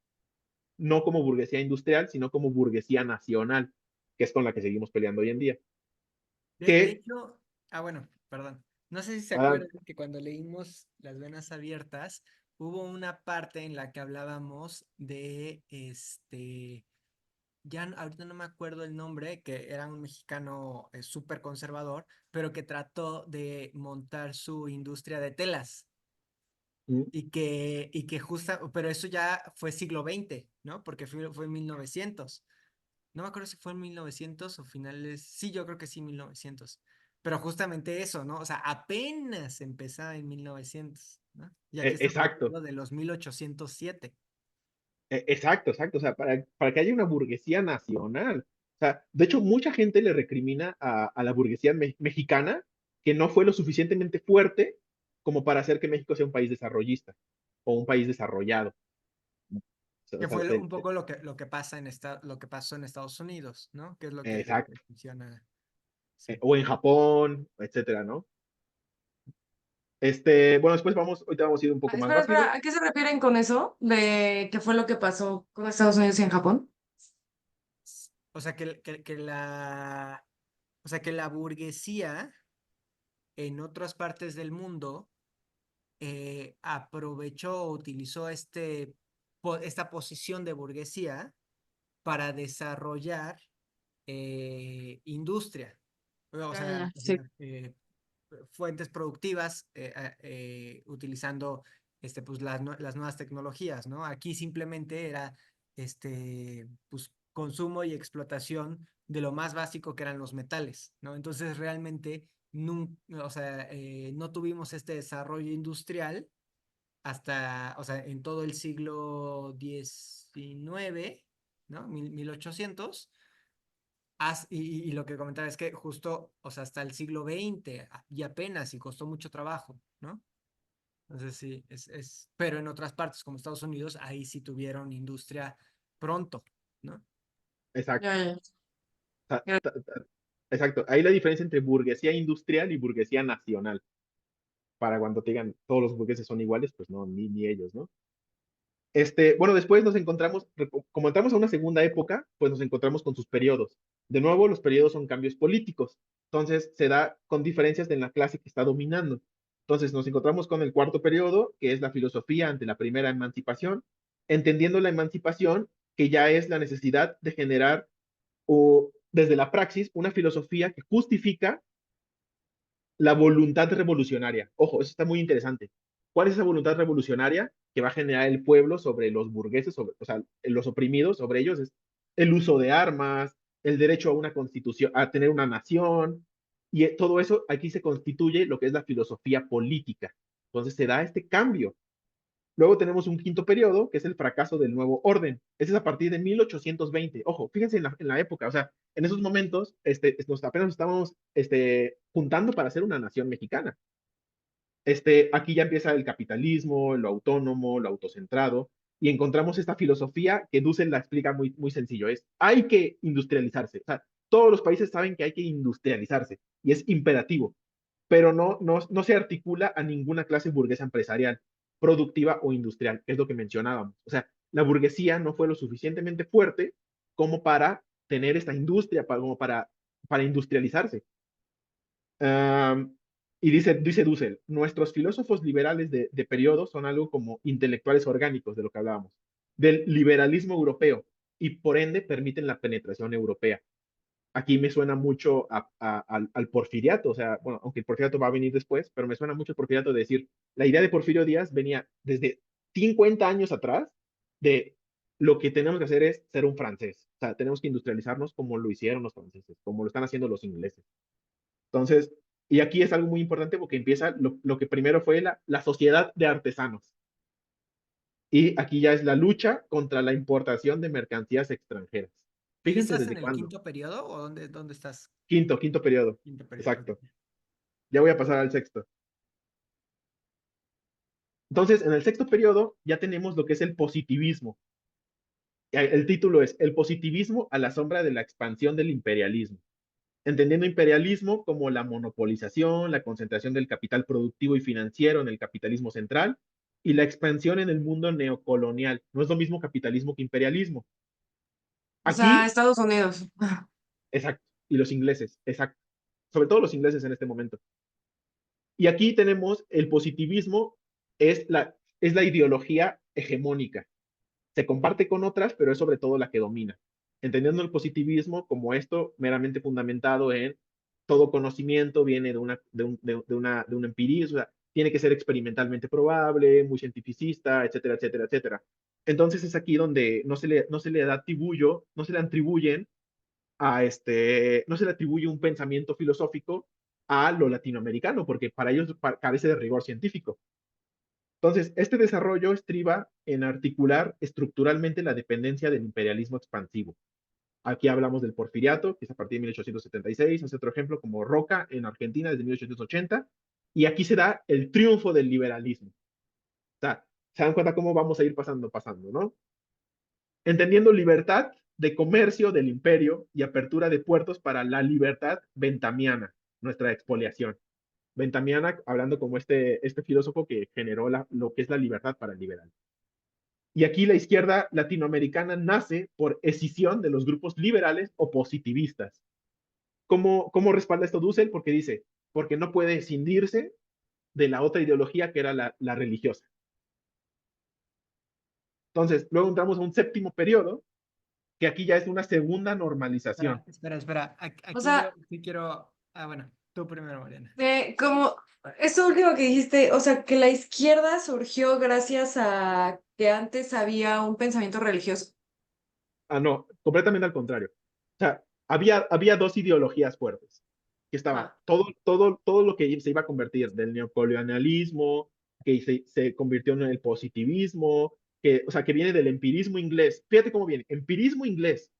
no como burguesía industrial, sino como burguesía nacional, que es con la que seguimos peleando hoy en día. De Que, hecho, bueno, perdón. No sé si se ah, acuerdan que cuando leímos Las Venas Abiertas, hubo una parte en la que hablábamos de ahorita no me acuerdo el nombre, que era un mexicano súper conservador, pero que trató de montar su industria de telas. mm, Y que pero eso ya fue siglo XX, ¿no? Porque fue en 1900. No me acuerdo si fue en 1900 o finales. Sí, yo creo que sí, 1900. Pero justamente eso, ¿no? O sea, apenas empezaba en 1900, ¿no? Y aquí estamos exacto. hablando de los 1807. Exacto, exacto. O sea, para que haya una burguesía nacional. O sea, de hecho, mucha gente le recrimina a la burguesía mexicana que no fue lo suficientemente fuerte como para hacer que México sea un país desarrollista o un país desarrollado. Que O sea, fue un poco lo que pasa lo que pasó en Estados Unidos, ¿no? Que es lo que exacto. funciona. Sí. O en Japón, etcétera, ¿no? Bueno, después ahorita vamos a ir un poco más Espera, rápido. ¿a qué se refieren con eso? ¿De qué fue lo que pasó con Estados Unidos y en Japón? O sea, o sea, que la burguesía en otras partes del mundo aprovechó o utilizó esta posición de burguesía para desarrollar industria. O Ya, sea, ya, sí. fuentes productivas utilizando pues, las nuevas tecnologías, ¿no? Aquí simplemente era pues, consumo y explotación de lo más básico que eran los metales, ¿no? Entonces realmente o sea, no tuvimos este desarrollo industrial hasta, o sea, en todo el siglo XIX, ¿no? 1800. Y lo que comentaba es que justo, o sea, hasta el siglo XX y apenas, y costó mucho trabajo, ¿no? Entonces sí, pero en otras partes como Estados Unidos, ahí sí tuvieron industria pronto, ¿no? Exacto. Ya, ya. Ya. Exacto. Ahí la diferencia entre burguesía industrial y burguesía nacional. Para cuando te digan todos los burgueses son iguales, pues no, ni ellos, ¿no? Bueno, después nos encontramos, como entramos a una segunda época, pues nos encontramos con sus periodos. De nuevo, los periodos son cambios políticos. Entonces, se da con diferencias en la clase que está dominando. Entonces, nos encontramos con el cuarto periodo, que es la filosofía ante la primera emancipación, entendiendo la emancipación, que ya es la necesidad de generar, o desde la praxis, una filosofía que justifica la voluntad revolucionaria. Ojo, eso está muy interesante. ¿Cuál es esa voluntad revolucionaria que va a generar el pueblo sobre los burgueses, o sea, los oprimidos sobre ellos? Es el uso de armas, el derecho a una constitución, a tener una nación, y todo eso aquí se constituye lo que es la filosofía política. Entonces se da este cambio. Luego tenemos un quinto periodo, que es el fracaso del nuevo orden. Ese es a partir de 1820. Ojo, fíjense en la época, o sea, en esos momentos apenas nos estábamos juntando para hacer una nación mexicana. Aquí ya empieza el capitalismo, lo autónomo, lo autocentrado, y encontramos esta filosofía que Dussel la explica muy, muy sencillo, es hay que industrializarse. O sea, todos los países saben que hay que industrializarse, y es imperativo, pero no se articula a ninguna clase burguesa empresarial, productiva o industrial, que es lo que mencionábamos. O sea, la burguesía no fue lo suficientemente fuerte como para tener esta industria, como para industrializarse. Y dice Dussel, nuestros filósofos liberales de periodo son algo como intelectuales orgánicos de lo que hablábamos, del liberalismo europeo, y por ende permiten la penetración europea. Aquí me suena mucho al porfiriato, o sea, bueno, aunque el porfiriato va a venir después, pero me suena mucho el porfiriato de decir, la idea de Porfirio Díaz venía desde 50 años atrás de lo que tenemos que hacer es ser un francés, o sea, tenemos que industrializarnos como lo hicieron los franceses, como lo están haciendo los ingleses. Entonces, y aquí es algo muy importante porque empieza lo que primero fue la sociedad de artesanos. Y aquí ya es la lucha contra la importación de mercancías extranjeras. ¿Ahí Fíjense estás desde en el cuándo. quinto periodo o dónde estás? Quinto periodo. Quinto periodo. Exacto. Ya voy a pasar al sexto. Entonces, en el sexto periodo ya tenemos lo que es el positivismo. El título es El positivismo a la sombra de la expansión del imperialismo. Entendiendo imperialismo como la monopolización, la concentración del capital productivo y financiero en el capitalismo central y la expansión en el mundo neocolonial. No es lo mismo capitalismo que imperialismo. O sea, Aquí, Estados Unidos. exacto, y los ingleses, exacto, sobre todo los ingleses en este momento. Y aquí tenemos el positivismo, es la ideología hegemónica. Se comparte con otras, pero es sobre todo la que domina. Entendiendo el positivismo como esto meramente fundamentado en todo conocimiento viene de un empirismo, o sea, tiene que ser experimentalmente probable, muy cientificista, etcétera, etcétera, etcétera. Entonces es aquí donde no se le atribuyen no se le atribuye un pensamiento filosófico a lo latinoamericano, porque para ellos carece de rigor científico. Entonces, este desarrollo estriba en articular estructuralmente la dependencia del imperialismo expansivo. Aquí hablamos del porfiriato, que es a partir de 1876, hace otro ejemplo como Roca en Argentina desde 1880, y aquí se da el triunfo del liberalismo. O sea, se dan cuenta cómo vamos a ir pasando, ¿no? Entendiendo libertad de comercio del imperio y apertura de puertos para la libertad ventamiana, nuestra expoliación. Ventamiana, hablando como este filósofo que generó lo que es la libertad para el liberal. Y aquí la izquierda latinoamericana nace por escisión de los grupos liberales o positivistas. ¿Cómo respalda esto Dussel? Porque dice, porque no puede escindirse de la otra ideología que era la religiosa. Entonces, luego entramos a un séptimo periodo, que aquí ya es una segunda normalización. Espera. O Aquí yo sea, sí quiero. Ah, bueno, tú primero, Mariana. como eso último que dijiste, o sea, que la izquierda surgió gracias a que antes había un pensamiento religioso. Ah, no, completamente al contrario. O sea, había dos ideologías fuertes, que estaba Ah, todo lo que se iba a convertir del neocolonialismo, que se convirtió en el positivismo, o sea, que viene del empirismo inglés. Fíjate cómo viene, empirismo inglés,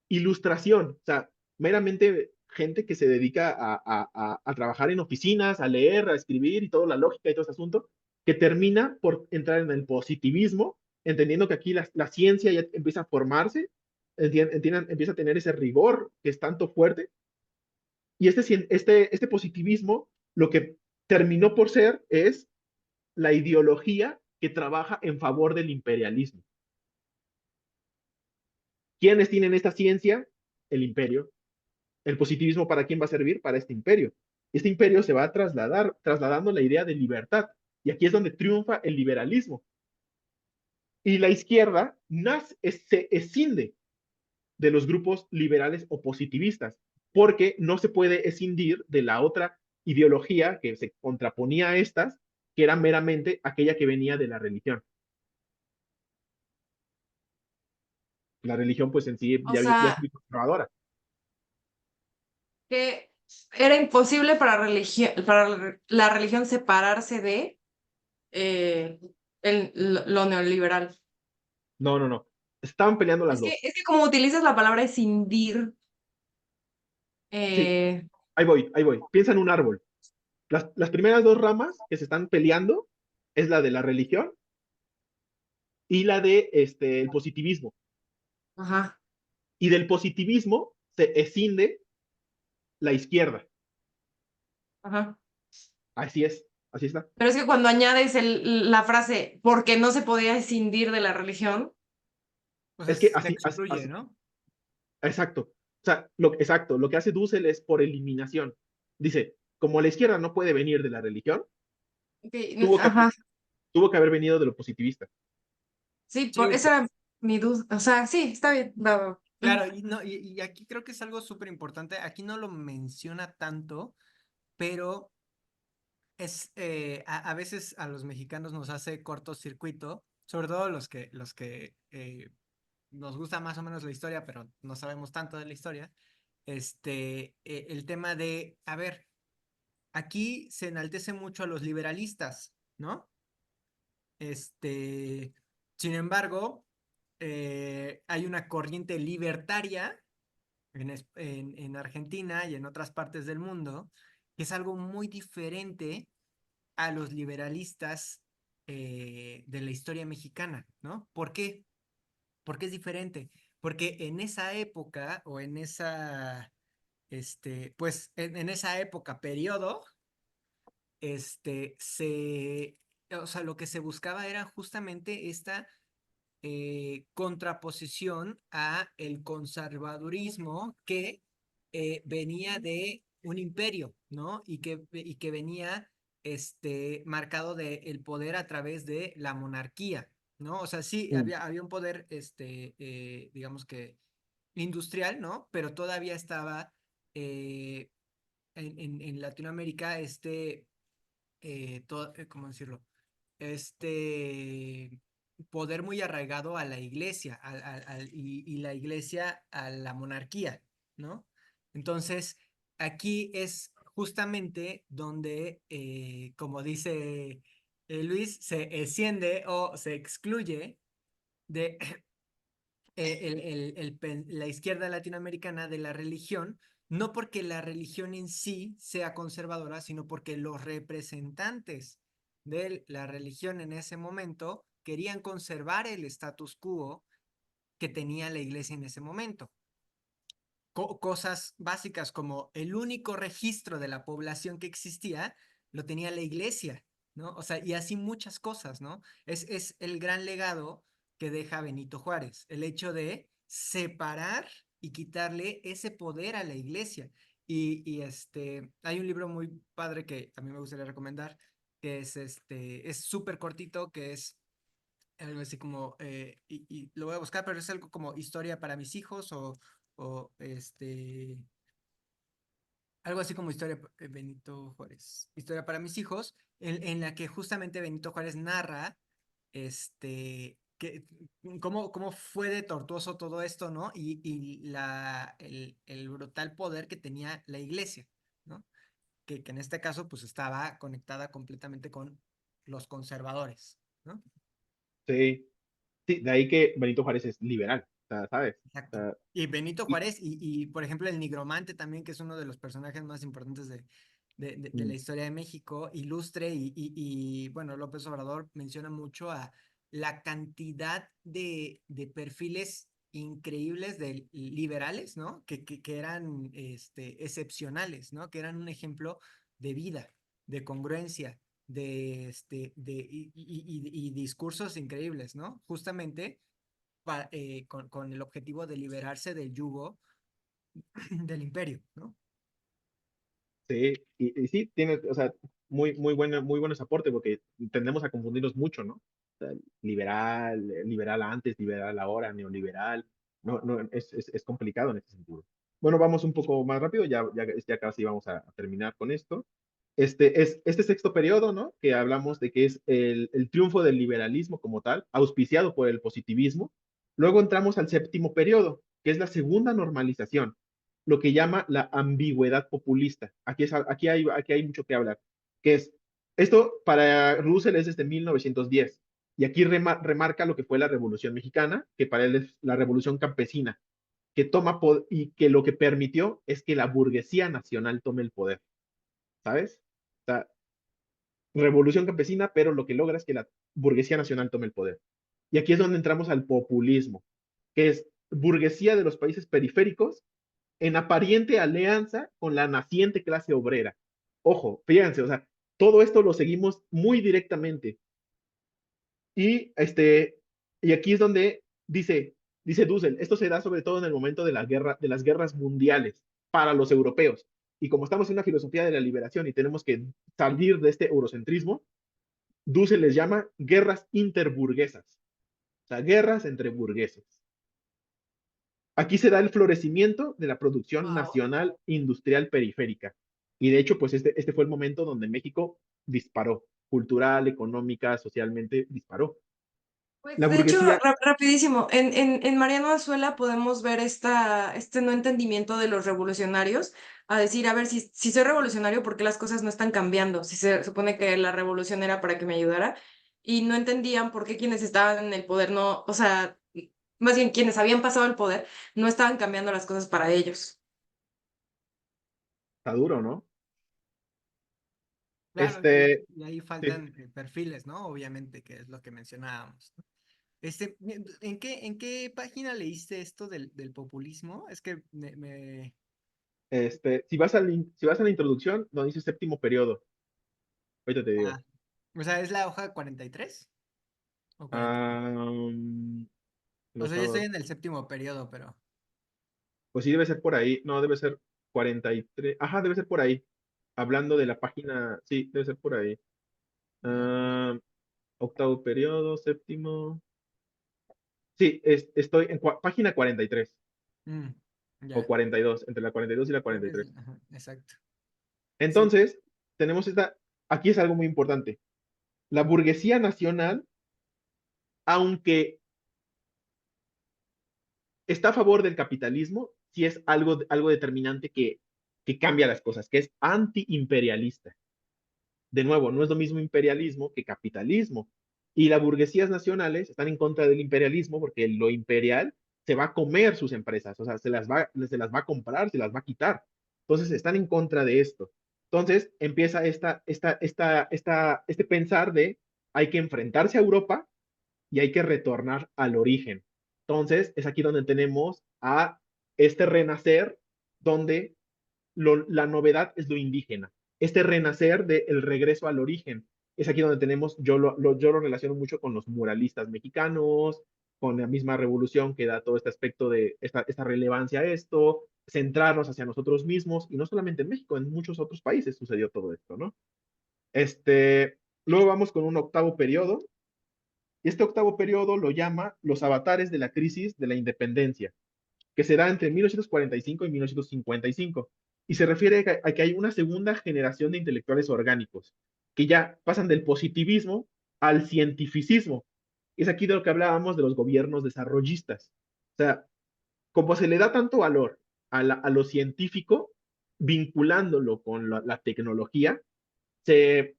ilustración, o sea, meramente gente que se dedica a trabajar en oficinas, a leer, a escribir y toda la lógica y todo ese asunto, que termina por entrar en el positivismo, entendiendo que aquí la ciencia ya empieza a formarse, empieza a tener ese rigor que es tanto fuerte, y este positivismo lo que terminó por ser es la ideología que trabaja en favor del imperialismo. ¿Quiénes tienen esta ciencia? El imperio. ¿El positivismo para quién va a servir? Para este imperio. Este imperio se va a trasladando la idea de libertad. Y aquí es donde triunfa el liberalismo. Y la izquierda se escinde de los grupos liberales o positivistas, porque no se puede escindir de la otra ideología que se contraponía a estas, que era meramente aquella que venía de la religión. La religión, pues en sí, o ya es sea, muy conservadora. que era imposible para la religión separarse de eh, lo neoliberal. No, no, no. Estaban peleando las dos. Es que como utilizas la palabra escindir, Sí, eh, ahí voy. Piensa en un árbol. Las primeras dos ramas que se están peleando es la de la religión y la de el positivismo. ajá, Y del positivismo se escinde la izquierda. ajá. Así es, así está. Pero es que cuando añades la frase porque no se podía escindir de la religión, O sea, Es que se excluye, ¿no? exacto. O sea, exacto, lo que hace Dussel es por eliminación. Dice, como la izquierda no puede venir de la religión, ok, tuvo que, ajá, tuvo que haber venido de lo positivista. sí, Sí, esa era mi duda. O sea, sí, está bien. Va. claro, y, no, y aquí creo que es algo súper importante. Aquí no lo menciona tanto, pero a veces a los mexicanos nos hace cortocircuito, sobre todo los que nos gusta más o menos la historia, pero no sabemos tanto de la historia. El tema de, a ver, aquí se enaltece mucho a los liberalistas, ¿no? Este, Sin embargo, hay una corriente libertaria en Argentina y en otras partes del mundo, que es algo muy diferente a los liberalistas de la historia mexicana, ¿no? ¿Por qué? Porque es diferente. Porque en esa época o en esa, pues en esa época, periodo, o sea, lo que se buscaba era justamente esta contraposición a el conservadurismo que venía de un imperio, ¿no? Y que venía marcado del poder a través de la monarquía, ¿no? O sea, sí, Sí. había un poder, digamos que industrial, ¿no? Pero todavía estaba eh, en Latinoamérica ¿cómo decirlo? Este poder muy arraigado a la iglesia y la iglesia a la monarquía, ¿no? Entonces, aquí es justamente donde, como dice Luis, se esciende o se excluye de la izquierda latinoamericana de la religión, no porque la religión en sí sea conservadora, sino porque los representantes de la religión en ese momento querían conservar el status quo que tenía la iglesia en ese momento. cosas básicas como el único registro de la población que existía lo tenía la iglesia, ¿no? O sea, y así muchas cosas, ¿no? Es el gran legado que deja Benito Juárez, el hecho de separar y quitarle ese poder a la iglesia. Hay un libro muy padre que a mí me gustaría recomendar, que es súper cortito, que es algo así como, y lo voy a buscar, pero es algo como historia para mis hijos o algo así como historia, Benito Juárez, historia para mis hijos, en la que justamente Benito Juárez narra, que, cómo fue de tortuoso todo esto, ¿no? El brutal poder que tenía la iglesia, ¿no? Que en este caso, pues estaba conectada completamente con los conservadores, ¿no? Sí, sí, de ahí que Benito Juárez es liberal, o sea, ¿sabes? O Exacto. sea, Y Benito y- Juárez por ejemplo, el Nigromante también, que es uno de los personajes más importantes de la mm, historia de México, ilustre bueno, López Obrador menciona mucho a la cantidad de perfiles increíbles de liberales, ¿no? Que eran excepcionales, ¿no? Que eran un ejemplo de vida, de congruencia, y discursos increíbles, ¿no? Justamente con el objetivo de liberarse del yugo del imperio, ¿no? sí, y sí, tienes, o sea, muy buenos aportes, porque tendemos a confundirlos mucho, ¿no? O sea, liberal, liberal antes, liberal ahora, neoliberal, no, es complicado en ese sentido. Bueno, vamos un poco más rápido, ya casi vamos a terminar con esto. Este sexto periodo, ¿no? Que hablamos de que es el triunfo del liberalismo como tal, auspiciado por el positivismo. Luego entramos al séptimo periodo, que es la segunda normalización, lo que llama la ambigüedad populista. Aquí hay mucho que hablar, que es, esto para Russell es desde 1910, y aquí remarca lo que fue la Revolución Mexicana, que para él es la Revolución Campesina, que toma y que lo que permitió es que la burguesía nacional tome el poder, ¿sabes? O sea, revolución campesina, pero lo que logra es que la burguesía nacional tome el poder. Y aquí es donde entramos al populismo, que es burguesía de los países periféricos en aparente alianza con la naciente clase obrera. Ojo, fíjense, o sea, todo esto lo seguimos muy directamente. Y, y aquí es donde dice Dussel, esto se da sobre todo en el momento de las guerras mundiales para los europeos. Y como estamos en una filosofía de la liberación y tenemos que salir de este eurocentrismo, Dussel les llama guerras interburguesas, o sea, guerras entre burgueses. Aquí se da el florecimiento de la producción Wow. nacional industrial periférica. Y de hecho, pues este fue el momento donde México disparó, cultural, económica, socialmente disparó. Pues La de hecho, burguesía, rapidísimo, en Mariano Azuela podemos ver este no entendimiento de los revolucionarios, a decir, a ver, si soy revolucionario, ¿por qué las cosas no están cambiando? Si se supone que la revolución era para que me ayudara, y no entendían por qué quienes estaban en el poder no, o sea, más bien quienes habían pasado el poder, no estaban cambiando las cosas para ellos. está duro, ¿no? Claro, Este, y ahí sí, faltan perfiles, ¿no? Obviamente, que es lo que mencionábamos, ¿no? ¿En qué página leíste esto del populismo? Es que si vas a la introducción, donde dice séptimo periodo, ahorita te digo. Ah, o sea, ¿es la hoja 43 o 42? Um, O los sea, yo estoy sábados. en el séptimo periodo, pero... Pues sí, debe ser por ahí. No, debe ser 43. Ajá, debe ser por ahí. Hablando de la página, sí, debe ser por ahí. ah, Ah, octavo periodo, séptimo. Sí, estoy en página 43 mm, o ya, 42, entre la 42 y la creo que 43. sí, ajá, exacto. Sí, Entonces, tenemos aquí es algo muy importante. La burguesía nacional, aunque está a favor del capitalismo, sí es algo determinante que cambia las cosas, que es antiimperialista. De nuevo, no es lo mismo imperialismo que capitalismo. Y las burguesías nacionales están en contra del imperialismo porque lo imperial se va a comer sus empresas, o sea, se las va a comprar, se las va a quitar. Entonces, están en contra de esto. Entonces, empieza este pensar de hay que enfrentarse a Europa y hay que retornar al origen. Entonces, es aquí donde tenemos a este renacer donde la novedad es lo indígena. Este renacer del regreso al origen. Es aquí donde tenemos, yo lo relaciono mucho con los muralistas mexicanos, con la misma revolución que da todo este aspecto de esta relevancia a esto, centrarnos hacia nosotros mismos, y no solamente en México, en muchos otros países sucedió todo esto, ¿no? Luego vamos con un octavo periodo, y este octavo periodo lo llama los avatares de la crisis de la independencia, que se da entre 1945 y 1955, y se refiere a que hay una segunda generación de intelectuales orgánicos, que ya pasan del positivismo al cientificismo. Es aquí de lo que hablábamos de los gobiernos desarrollistas. O sea, como se le da tanto valor a lo científico, vinculándolo con la tecnología, se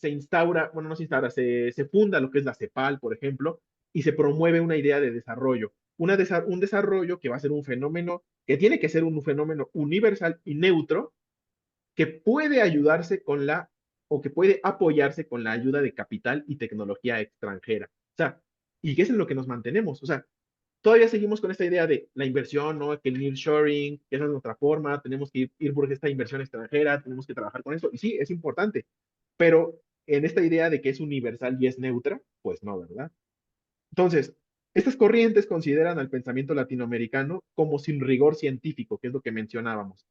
instaura, bueno, no se instaura, se funda lo que es la CEPAL, por ejemplo, y se promueve una idea de desarrollo. Un desarrollo que va a ser un fenómeno, que tiene que ser un fenómeno universal y neutro, que puede ayudarse con o que puede apoyarse con la ayuda de capital y tecnología extranjera. O sea, y que es en lo que nos mantenemos. O sea, todavía seguimos con esta idea de la inversión, ¿no? Que el nearshoring, que esa es nuestra forma, tenemos que ir por esta inversión extranjera, tenemos que trabajar con eso. Y sí, es importante, pero en esta idea de que es universal y es neutra, pues no, ¿verdad? Entonces, estas corrientes consideran al pensamiento latinoamericano como sin rigor científico, que es lo que mencionábamos.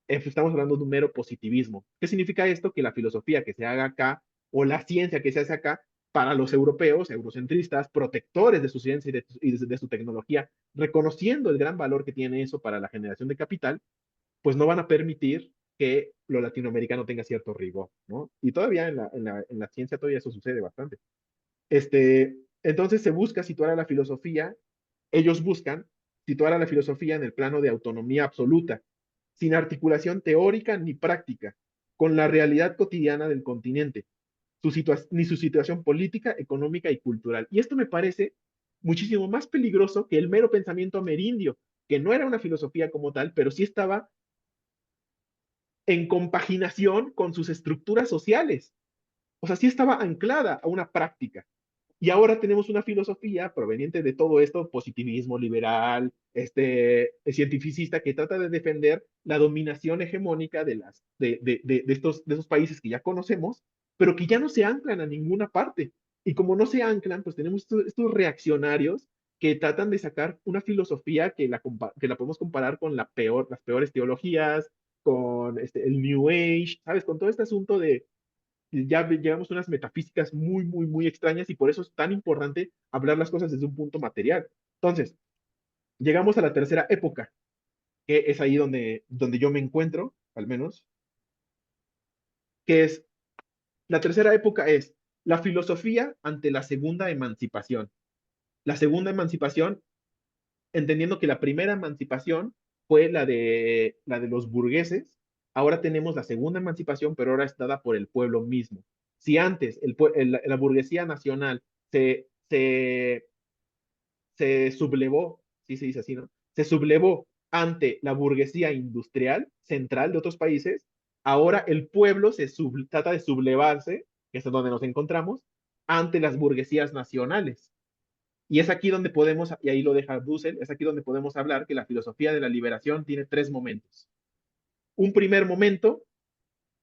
Estamos hablando de un mero positivismo. ¿Qué significa esto? Que la filosofía que se haga acá o la ciencia que se hace acá, para los europeos, eurocentristas, protectores de su ciencia y de su tecnología, reconociendo el gran valor que tiene eso para la generación de capital, pues no van a permitir que lo latinoamericano tenga cierto rigor, ¿no? Y todavía en la ciencia todavía eso sucede bastante. Entonces se busca situar a la filosofía, ellos buscan situar a la filosofía en el plano de autonomía absoluta, sin articulación teórica ni práctica, con la realidad cotidiana del continente, ni su situación política, económica y cultural. Y esto me parece muchísimo más peligroso que el mero pensamiento amerindio, que no era una filosofía como tal, pero sí estaba en compaginación con sus estructuras sociales. O sea, sí estaba anclada a una práctica. Y ahora tenemos una filosofía proveniente de todo esto, positivismo liberal, cientificista, que trata de defender la dominación hegemónica de esos países que ya conocemos, pero que ya no se anclan a ninguna parte. Y como no se anclan, pues tenemos estos reaccionarios que tratan de sacar una filosofía que la podemos comparar con las peores teologías, con el New Age, ¿sabes? Con todo este asunto de ya llevamos unas metafísicas muy, muy, muy extrañas, y por eso es tan importante hablar las cosas desde un punto material. Entonces, llegamos a la tercera época, que es ahí donde yo me encuentro, al menos, que es, la tercera época es la filosofía ante la segunda emancipación. La segunda emancipación, entendiendo que la primera emancipación fue la de los burgueses, ahora tenemos la segunda emancipación, pero ahora es dada por el pueblo mismo. Si antes la burguesía nacional se sublevó, sí se dice así, ¿no? Se sublevó ante la burguesía industrial central de otros países, ahora el pueblo trata de sublevarse, que es donde nos encontramos, ante las burguesías nacionales. Y es aquí donde podemos, y ahí lo deja Dussel, es aquí donde podemos hablar que la filosofía de la liberación tiene tres momentos. Un primer momento,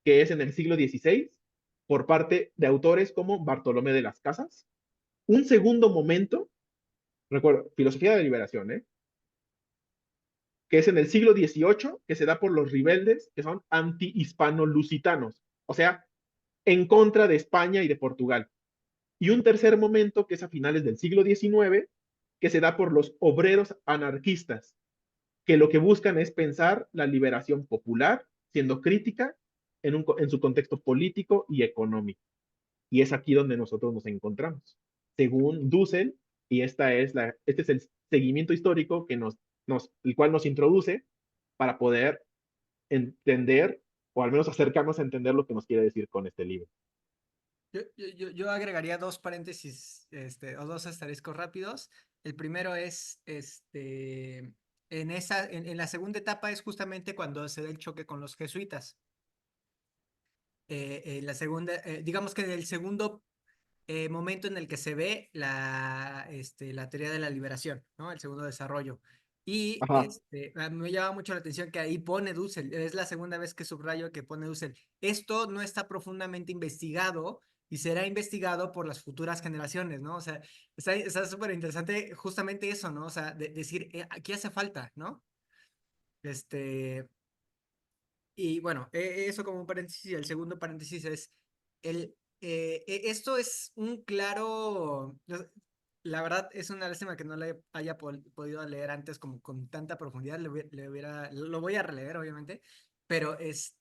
que es en el siglo XVI, por parte de autores como Bartolomé de las Casas. Un segundo momento, recuerdo, filosofía de la liberación, que es en el siglo XVIII, que se da por los rebeldes, que son anti-hispano-lusitanos, o sea, en contra de España y de Portugal. Y un tercer momento, que es a finales del siglo XIX, que se da por los obreros anarquistas, que lo que buscan es pensar la liberación popular, siendo crítica en su contexto político y económico. Y es aquí donde nosotros nos encontramos. Según Dussel, y este es el seguimiento histórico el cual nos introduce para poder entender, o al menos acercarnos a entender lo que nos quiere decir con este libro. Yo agregaría dos paréntesis, o dos asteriscos rápidos. El primero es, en la segunda etapa es justamente cuando se da el choque con los jesuitas. La segunda, digamos que en el segundo momento en el que se ve la teoría de la liberación, ¿no? El segundo desarrollo. Y Ajá. me llama mucho la atención que ahí pone Dussel, es la segunda vez que subrayo que pone Dussel. Esto no está profundamente investigado y será investigado por las futuras generaciones, ¿no? O sea, está súper interesante justamente eso, ¿no? O sea, decir, aquí hace falta, ¿no? Este, y bueno, eso como un paréntesis. El segundo paréntesis es, esto es un claro, la verdad es una lástima que no le haya podido leer antes como con tanta profundidad, lo voy a releer obviamente, pero es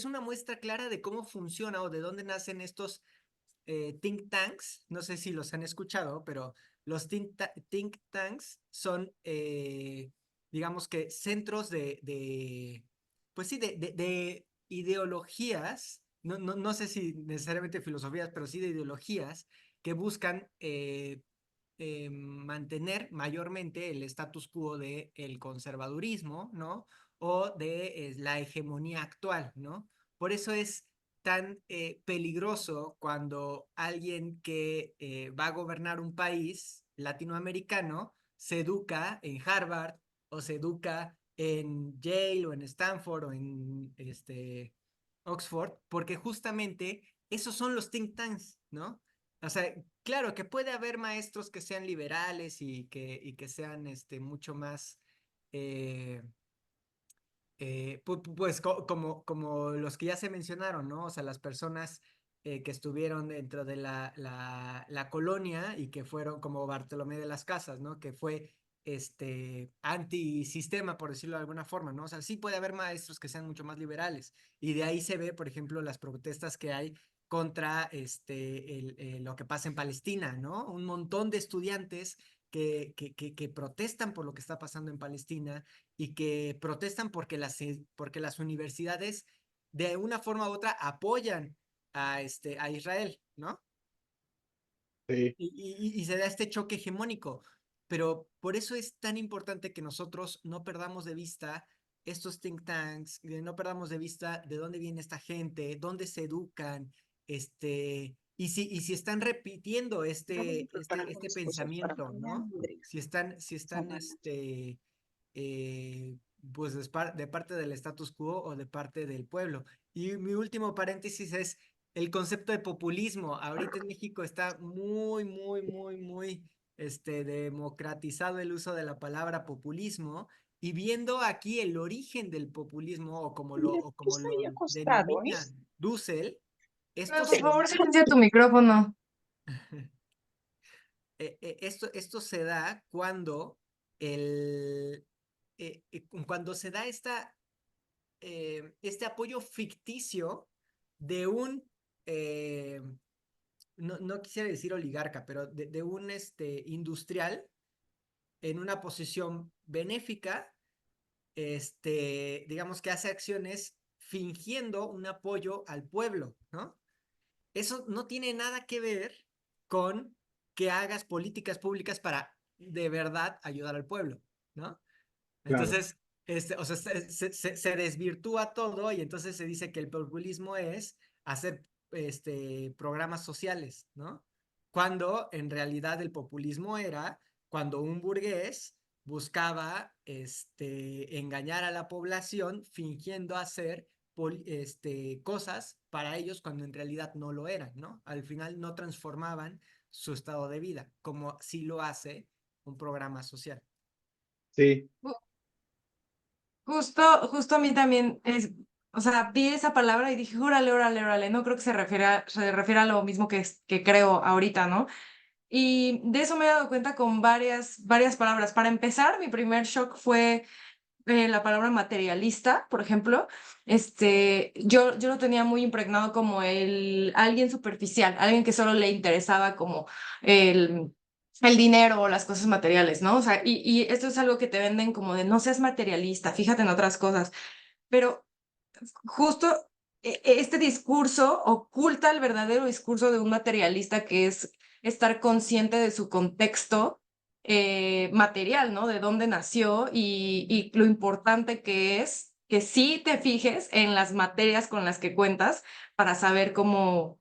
una muestra clara de cómo funciona o de dónde nacen estos think tanks. No sé si los han escuchado, pero los think tanks son, digamos que centros pues sí, de ideologías, no sé si necesariamente filosofías, pero sí de ideologías que buscan mantener mayormente el status quo del conservadurismo, ¿no? O de la hegemonía actual, ¿no? Por eso es tan peligroso cuando alguien que va a gobernar un país latinoamericano se educa en Harvard o se educa en Yale o en Stanford o en Oxford, porque justamente esos son los think tanks, ¿no? O sea, claro que puede haber maestros que sean liberales y que sean mucho más pues como los que ya se mencionaron, ¿no? O sea, las personas que estuvieron dentro de la colonia y que fueron como Bartolomé de las Casas, ¿no? Que fue antisistema, por decirlo de alguna forma, ¿no? O sea, sí puede haber maestros que sean mucho más liberales. Y de ahí se ve, por ejemplo, las protestas que hay contra lo que pasa en Palestina, ¿no? Un montón de estudiantes que protestan por lo que está pasando en Palestina y que protestan porque las universidades de una forma u otra apoyan a Israel, ¿no? Sí. Y se da este choque hegemónico. Pero por eso es tan importante que nosotros no perdamos de vista estos think tanks, no perdamos de vista de dónde viene esta gente, dónde se educan, y si están repitiendo este pensamiento, ¿no? Si están eh, pues de parte del status quo o de parte del pueblo. Y mi último paréntesis es el concepto de populismo. Ahorita en México está muy, muy, muy, muy democratizado el uso de la palabra populismo, y viendo aquí el origen del populismo o como lo denomina Dussel, esto Por se, favor, silencia tu micrófono. esto se da cuando se da este apoyo ficticio de un, eh, no quisiera decir oligarca, pero de un industrial en una posición benéfica, digamos que hace acciones fingiendo un apoyo al pueblo, ¿no? Eso no tiene nada que ver con que hagas políticas públicas para de verdad ayudar al pueblo, ¿no? Claro. Entonces, o sea, se desvirtúa todo y entonces se dice que el populismo es hacer programas sociales, ¿no? Cuando en realidad el populismo era cuando un burgués buscaba engañar a la población fingiendo hacer cosas para ellos cuando en realidad no lo eran, ¿no? Al final no transformaban su estado de vida, como sí lo hace un programa social. Sí. Justo a mí también o sea, vi esa palabra y dije, órale, órale, órale, no creo que se refiere a lo mismo que creo ahorita, ¿no? Y de eso me he dado cuenta con varias palabras. Para empezar, mi primer shock fue la palabra materialista, por ejemplo. Yo lo tenía muy impregnado como alguien superficial, alguien que solo le interesaba como el, el dinero o las cosas materiales, ¿no? O sea, y esto es algo que te venden como de no seas materialista, fíjate en otras cosas, pero justo este discurso oculta el verdadero discurso de un materialista, que es estar consciente de su contexto material, ¿no? De dónde nació y lo importante que es que sí te fijes en las materias con las que cuentas para saber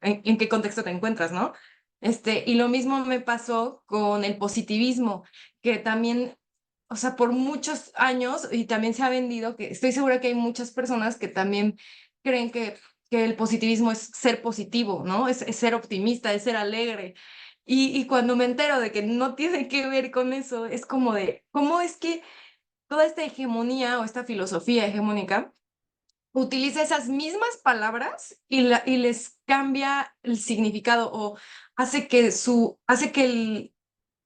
en qué contexto te encuentras, ¿no? Y lo mismo me pasó con el positivismo, que también, o sea, por muchos años, y también se ha vendido, que estoy segura que hay muchas personas que también creen que el positivismo es ser positivo, ¿no? Es ser optimista, es ser alegre. Y cuando me entero de que no tiene que ver con eso, es como de, ¿cómo es que toda esta hegemonía o esta filosofía hegemónica utiliza esas mismas palabras y les cambia el significado o hace que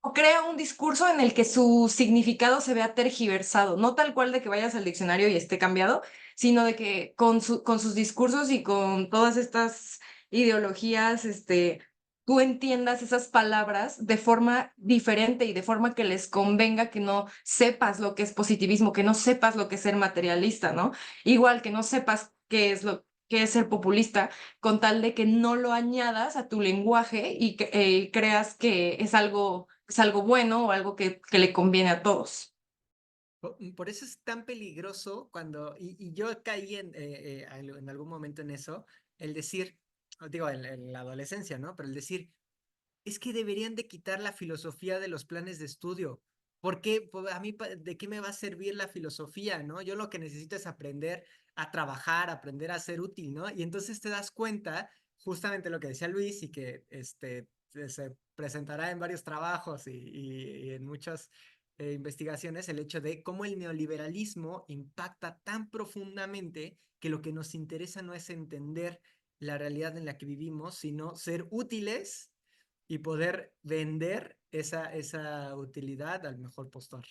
o crea un discurso en el que su significado se vea tergiversado, no tal cual de que vayas al diccionario y esté cambiado, sino de que con sus discursos y con todas estas ideologías, tú entiendas esas palabras de forma diferente y de forma que les convenga que no sepas lo que es positivismo, que no sepas lo que es ser materialista, ¿no? Igual que no sepas qué es lo que es ser populista, con tal de que no lo añadas a tu lenguaje y que creas que es algo bueno o algo que le conviene a todos. Por eso es tan peligroso cuando, y yo caí en algún momento en eso, el decir, digo, en la adolescencia, ¿no? Pero el decir, es que deberían de quitar la filosofía de los planes de estudio. ¿Por qué? Pues a mí, ¿de qué me va a servir la filosofía, no? Yo lo que necesito es aprender a trabajar, aprender a ser útil, ¿no? Y entonces te das cuenta, justamente lo que decía Luis, y que se presentará en varios trabajos y en muchas investigaciones, el hecho de cómo el neoliberalismo impacta tan profundamente que lo que nos interesa no es entender la realidad en la que vivimos, sino ser útiles y poder vender esa utilidad al mejor postor.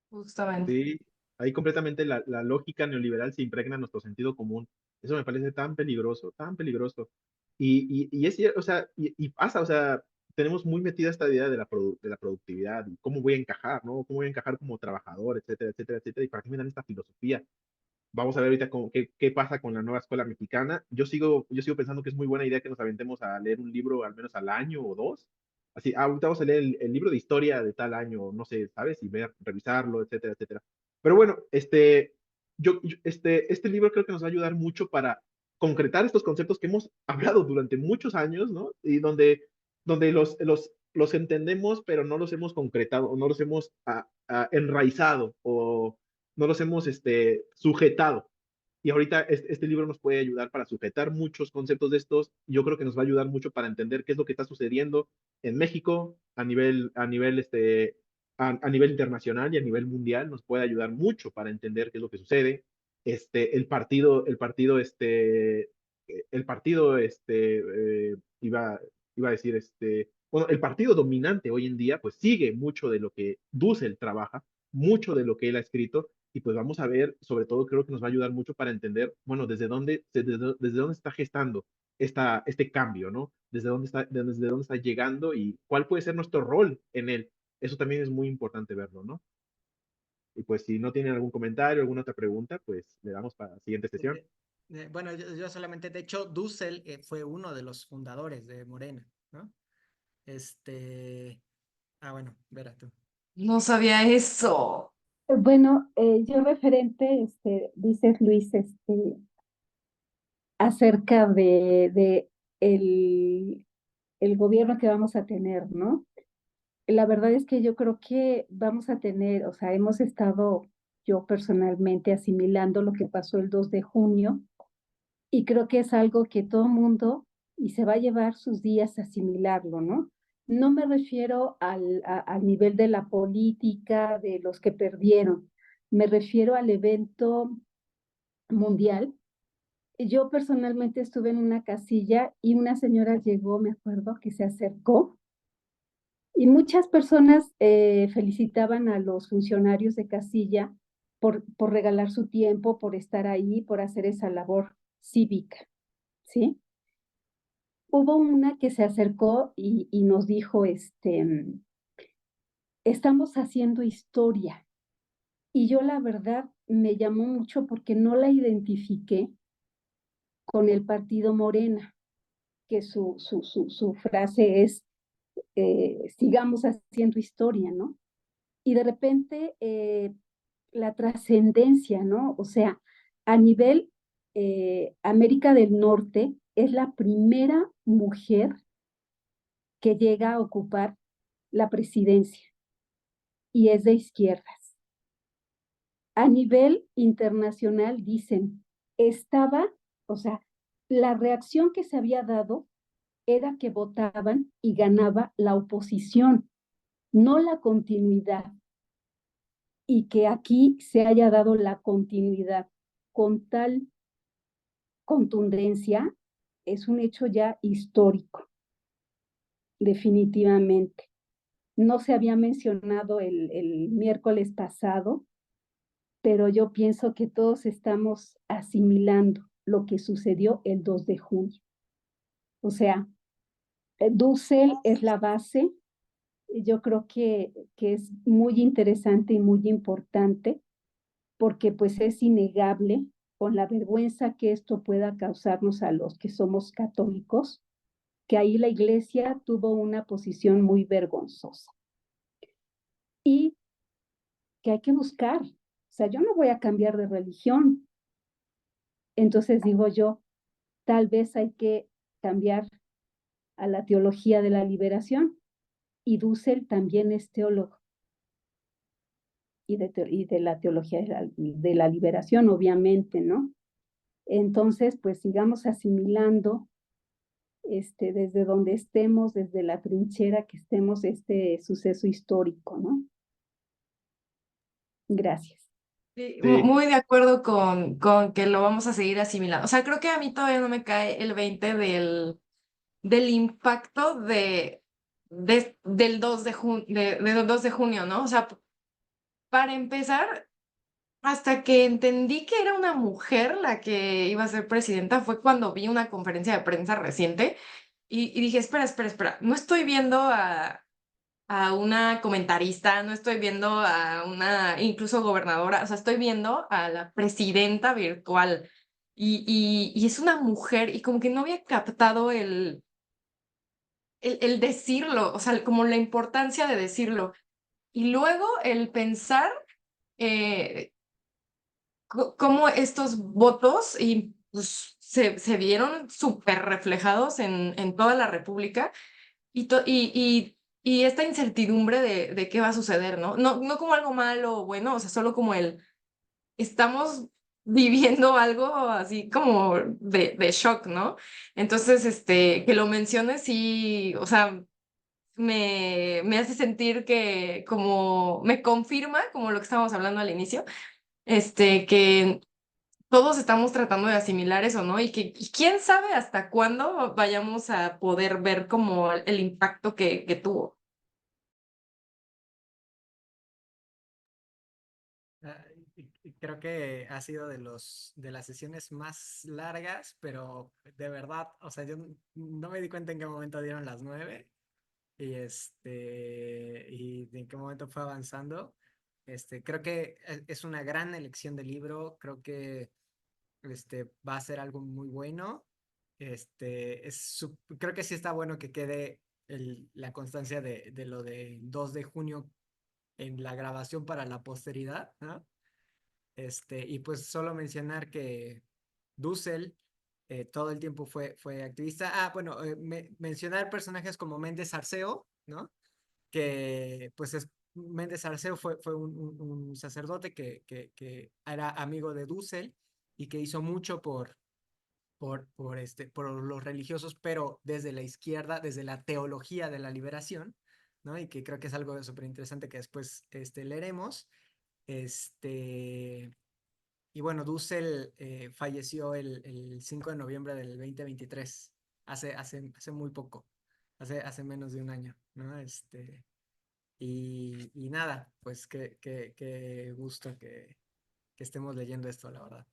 Justamente. Sí, ahí completamente la lógica neoliberal se impregna en nuestro sentido común. Eso me parece tan peligroso, tan peligroso. Y es cierto, o sea, y pasa, o sea, tenemos muy metida esta idea de de la productividad y cómo voy a encajar, ¿no? Cómo voy a encajar como trabajador, etcétera, etcétera, etcétera. Y para qué me dan esta filosofía. Vamos a ver ahorita qué pasa con la nueva escuela mexicana. Yo sigo pensando que es muy buena idea que nos aventemos a leer un libro al menos al año o dos. Así, ahorita vamos a leer el libro de historia de tal año, no sé, ¿sabes? Y ver, revisarlo, etcétera, etcétera. Pero bueno, este libro creo que nos va a ayudar mucho para concretar estos conceptos que hemos hablado durante muchos años, ¿no? Y donde los entendemos, pero no los hemos concretado, o no los hemos enraizado, o no los hemos sujetado. Y ahorita este libro nos puede ayudar para sujetar muchos conceptos de estos. Yo creo que nos va a ayudar mucho para entender qué es lo que está sucediendo en México a nivel internacional y a nivel mundial. Nos puede ayudar mucho para entender qué es lo que sucede. El partido, iba a decir, bueno, el partido dominante hoy en día, pues sigue mucho de lo que Dussel trabaja, mucho de lo que él ha escrito, y pues vamos a ver, sobre todo creo que nos va a ayudar mucho para entender, bueno, desde dónde está gestando este cambio, ¿no? Desde dónde está llegando y cuál puede ser nuestro rol en él. Eso también es muy importante verlo, ¿no? Y pues si no tienen algún comentario, alguna otra pregunta, pues le damos para la siguiente sesión. Bueno, yo solamente, de hecho, Dussel fue uno de los fundadores de Morena, ¿no? Bueno, verá tú. No sabía eso. Bueno, yo referente, dices Luis, acerca de el gobierno que vamos a tener, ¿no? La verdad es que yo creo que vamos a tener, o sea, hemos estado yo personalmente asimilando lo que pasó el 2 de junio y creo que es algo que todo mundo y se va a llevar sus días a asimilarlo, ¿no? No me refiero al nivel de la política, de los que perdieron, me refiero al evento mundial. Yo personalmente estuve en una casilla y una señora llegó, me acuerdo, que se acercó y muchas personas felicitaban a los funcionarios de casilla por regalar su tiempo, por estar ahí, por hacer esa labor cívica, ¿sí? Hubo una que se acercó y nos dijo, estamos haciendo historia. Y yo la verdad me llamó mucho porque no la identifiqué con el partido Morena, que su frase es, sigamos haciendo historia, ¿no? Y de repente la trascendencia, ¿no? O sea, a nivel América del Norte, es la primera mujer que llega a ocupar la presidencia y es de izquierdas. A nivel internacional dicen, o sea, la reacción que se había dado era que votaban y ganaba la oposición, no la continuidad. Y que aquí se haya dado la continuidad con tal contundencia es un hecho ya histórico, definitivamente. No se había mencionado el miércoles pasado, pero yo pienso que todos estamos asimilando lo que sucedió el 2 de junio. O sea, Dussel es la base. Yo creo que es muy interesante y muy importante porque pues es innegable con la vergüenza que esto pueda causarnos a los que somos católicos, que ahí la iglesia tuvo una posición muy vergonzosa y que hay que buscar. O sea, yo no voy a cambiar de religión. Entonces digo yo, tal vez hay que cambiar a la teología de la liberación y Dussel también es teólogo y de la teología de la liberación, obviamente, ¿no? Entonces, pues sigamos asimilando desde donde estemos, desde la trinchera que estemos, este suceso histórico, ¿no? Gracias. Sí, Sí, muy de acuerdo con que lo vamos a seguir asimilando. O sea, creo que a mí todavía no me cae el 20 del impacto del 2 del 2 de junio, ¿no? O sea, para empezar, hasta que entendí que era una mujer la que iba a ser presidenta, fue cuando vi una conferencia de prensa reciente y dije, espera, no estoy viendo a una comentarista, no estoy viendo a una incluso gobernadora, o sea, estoy viendo a la presidenta virtual y es una mujer y como que no había captado el decirlo, o sea, como la importancia de decirlo. Y luego el pensar eh, cómo estos votos y, pues, se vieron súper reflejados en toda la República y esta incertidumbre de qué va a suceder, ¿no? No como algo malo o bueno, o sea, solo como estamos viviendo algo así como de shock, ¿no? Entonces, que lo menciones sí, o sea, me hace sentir que como me confirma, como lo que estábamos hablando al inicio, que todos estamos tratando de asimilar eso, ¿no? Y quién sabe hasta cuándo vayamos a poder ver como el impacto que tuvo. Y creo que ha sido de las sesiones más largas, pero de verdad, o sea, yo no me di cuenta en qué momento dieron las 9 y en qué momento fue avanzando. Creo que es una gran elección de libro, creo que va a ser algo muy bueno. Creo que sí está bueno que quede la constancia de lo de 2 de junio en la grabación para la posteridad, ¿no? Y pues solo mencionar que Dussel todo el tiempo fue activista. Ah, bueno, mencionar personajes como Méndez Arceo, ¿no? Que pues Méndez Arceo fue un sacerdote que era amigo de Dussel y que hizo mucho por los religiosos, pero desde la izquierda, desde la teología de la liberación, ¿no? Y que creo que es algo súper interesante que después leeremos. Este, y bueno, Dussel falleció el 5 de noviembre del 2023, hace muy poco, hace menos de un año, ¿no? Y nada, pues qué gusto que estemos leyendo esto, la verdad.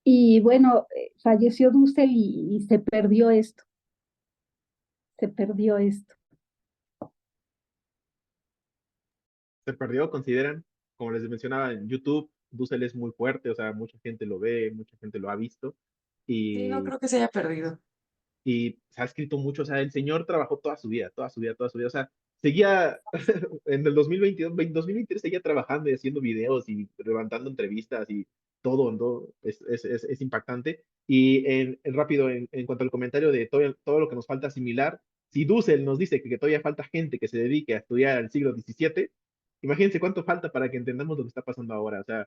Y bueno, falleció Dussel y se perdió esto, se perdió esto. se perdió, consideran, como les mencionaba en YouTube, Dussel es muy fuerte, o sea, mucha gente lo ve, mucha gente lo ha visto Sí, no y, creo que se haya perdido. y se ha escrito mucho, o sea, el señor trabajó toda su vida, toda su vida, toda su vida, o sea, seguía en el 2022, 2023 seguía trabajando y haciendo videos y levantando entrevistas y todo, ¿no? Es impactante. Y rápido, en cuanto al comentario de todo lo que nos falta asimilar, si Dussel nos dice que todavía falta gente que se dedique a estudiar al siglo XVII, imagínense cuánto falta para que entendamos lo que está pasando ahora. O sea,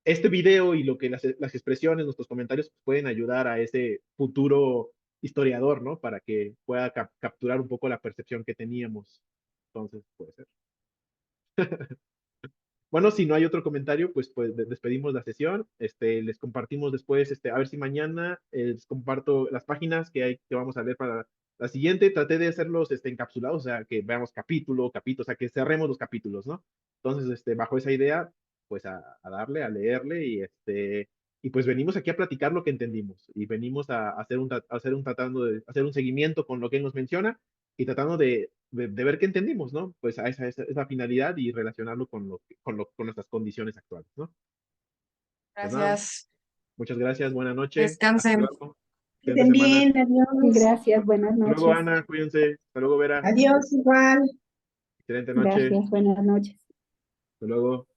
este video y lo que las expresiones, nuestros comentarios pueden ayudar a ese futuro historiador, ¿no? Para que pueda capturar un poco la percepción que teníamos. Entonces, puede ser. Bueno, si no hay otro comentario, pues despedimos la sesión. Les compartimos después, a ver si mañana les comparto las páginas que vamos a leer para la siguiente. Traté de hacerlos encapsulados, o sea, que veamos capítulo, o sea, que cerremos los capítulos, ¿no? Entonces, bajo esa idea, pues a darle, a leerle y pues venimos aquí a platicar lo que entendimos y venimos a hacer un seguimiento con lo que él nos menciona y tratando de ver qué entendimos, ¿no? Pues a esa finalidad y relacionarlo con nuestras condiciones actuales, ¿no? Pues nada, Gracias. muchas gracias, buena noche. Hasta Descansen. luego. Que Excelente estén semana. bien, adiós. Gracias, buenas Hasta luego, noches. Ana, cuídense. Hasta luego, Vera. Adiós, igual. Excelente noche. Gracias, buenas noches. Hasta luego.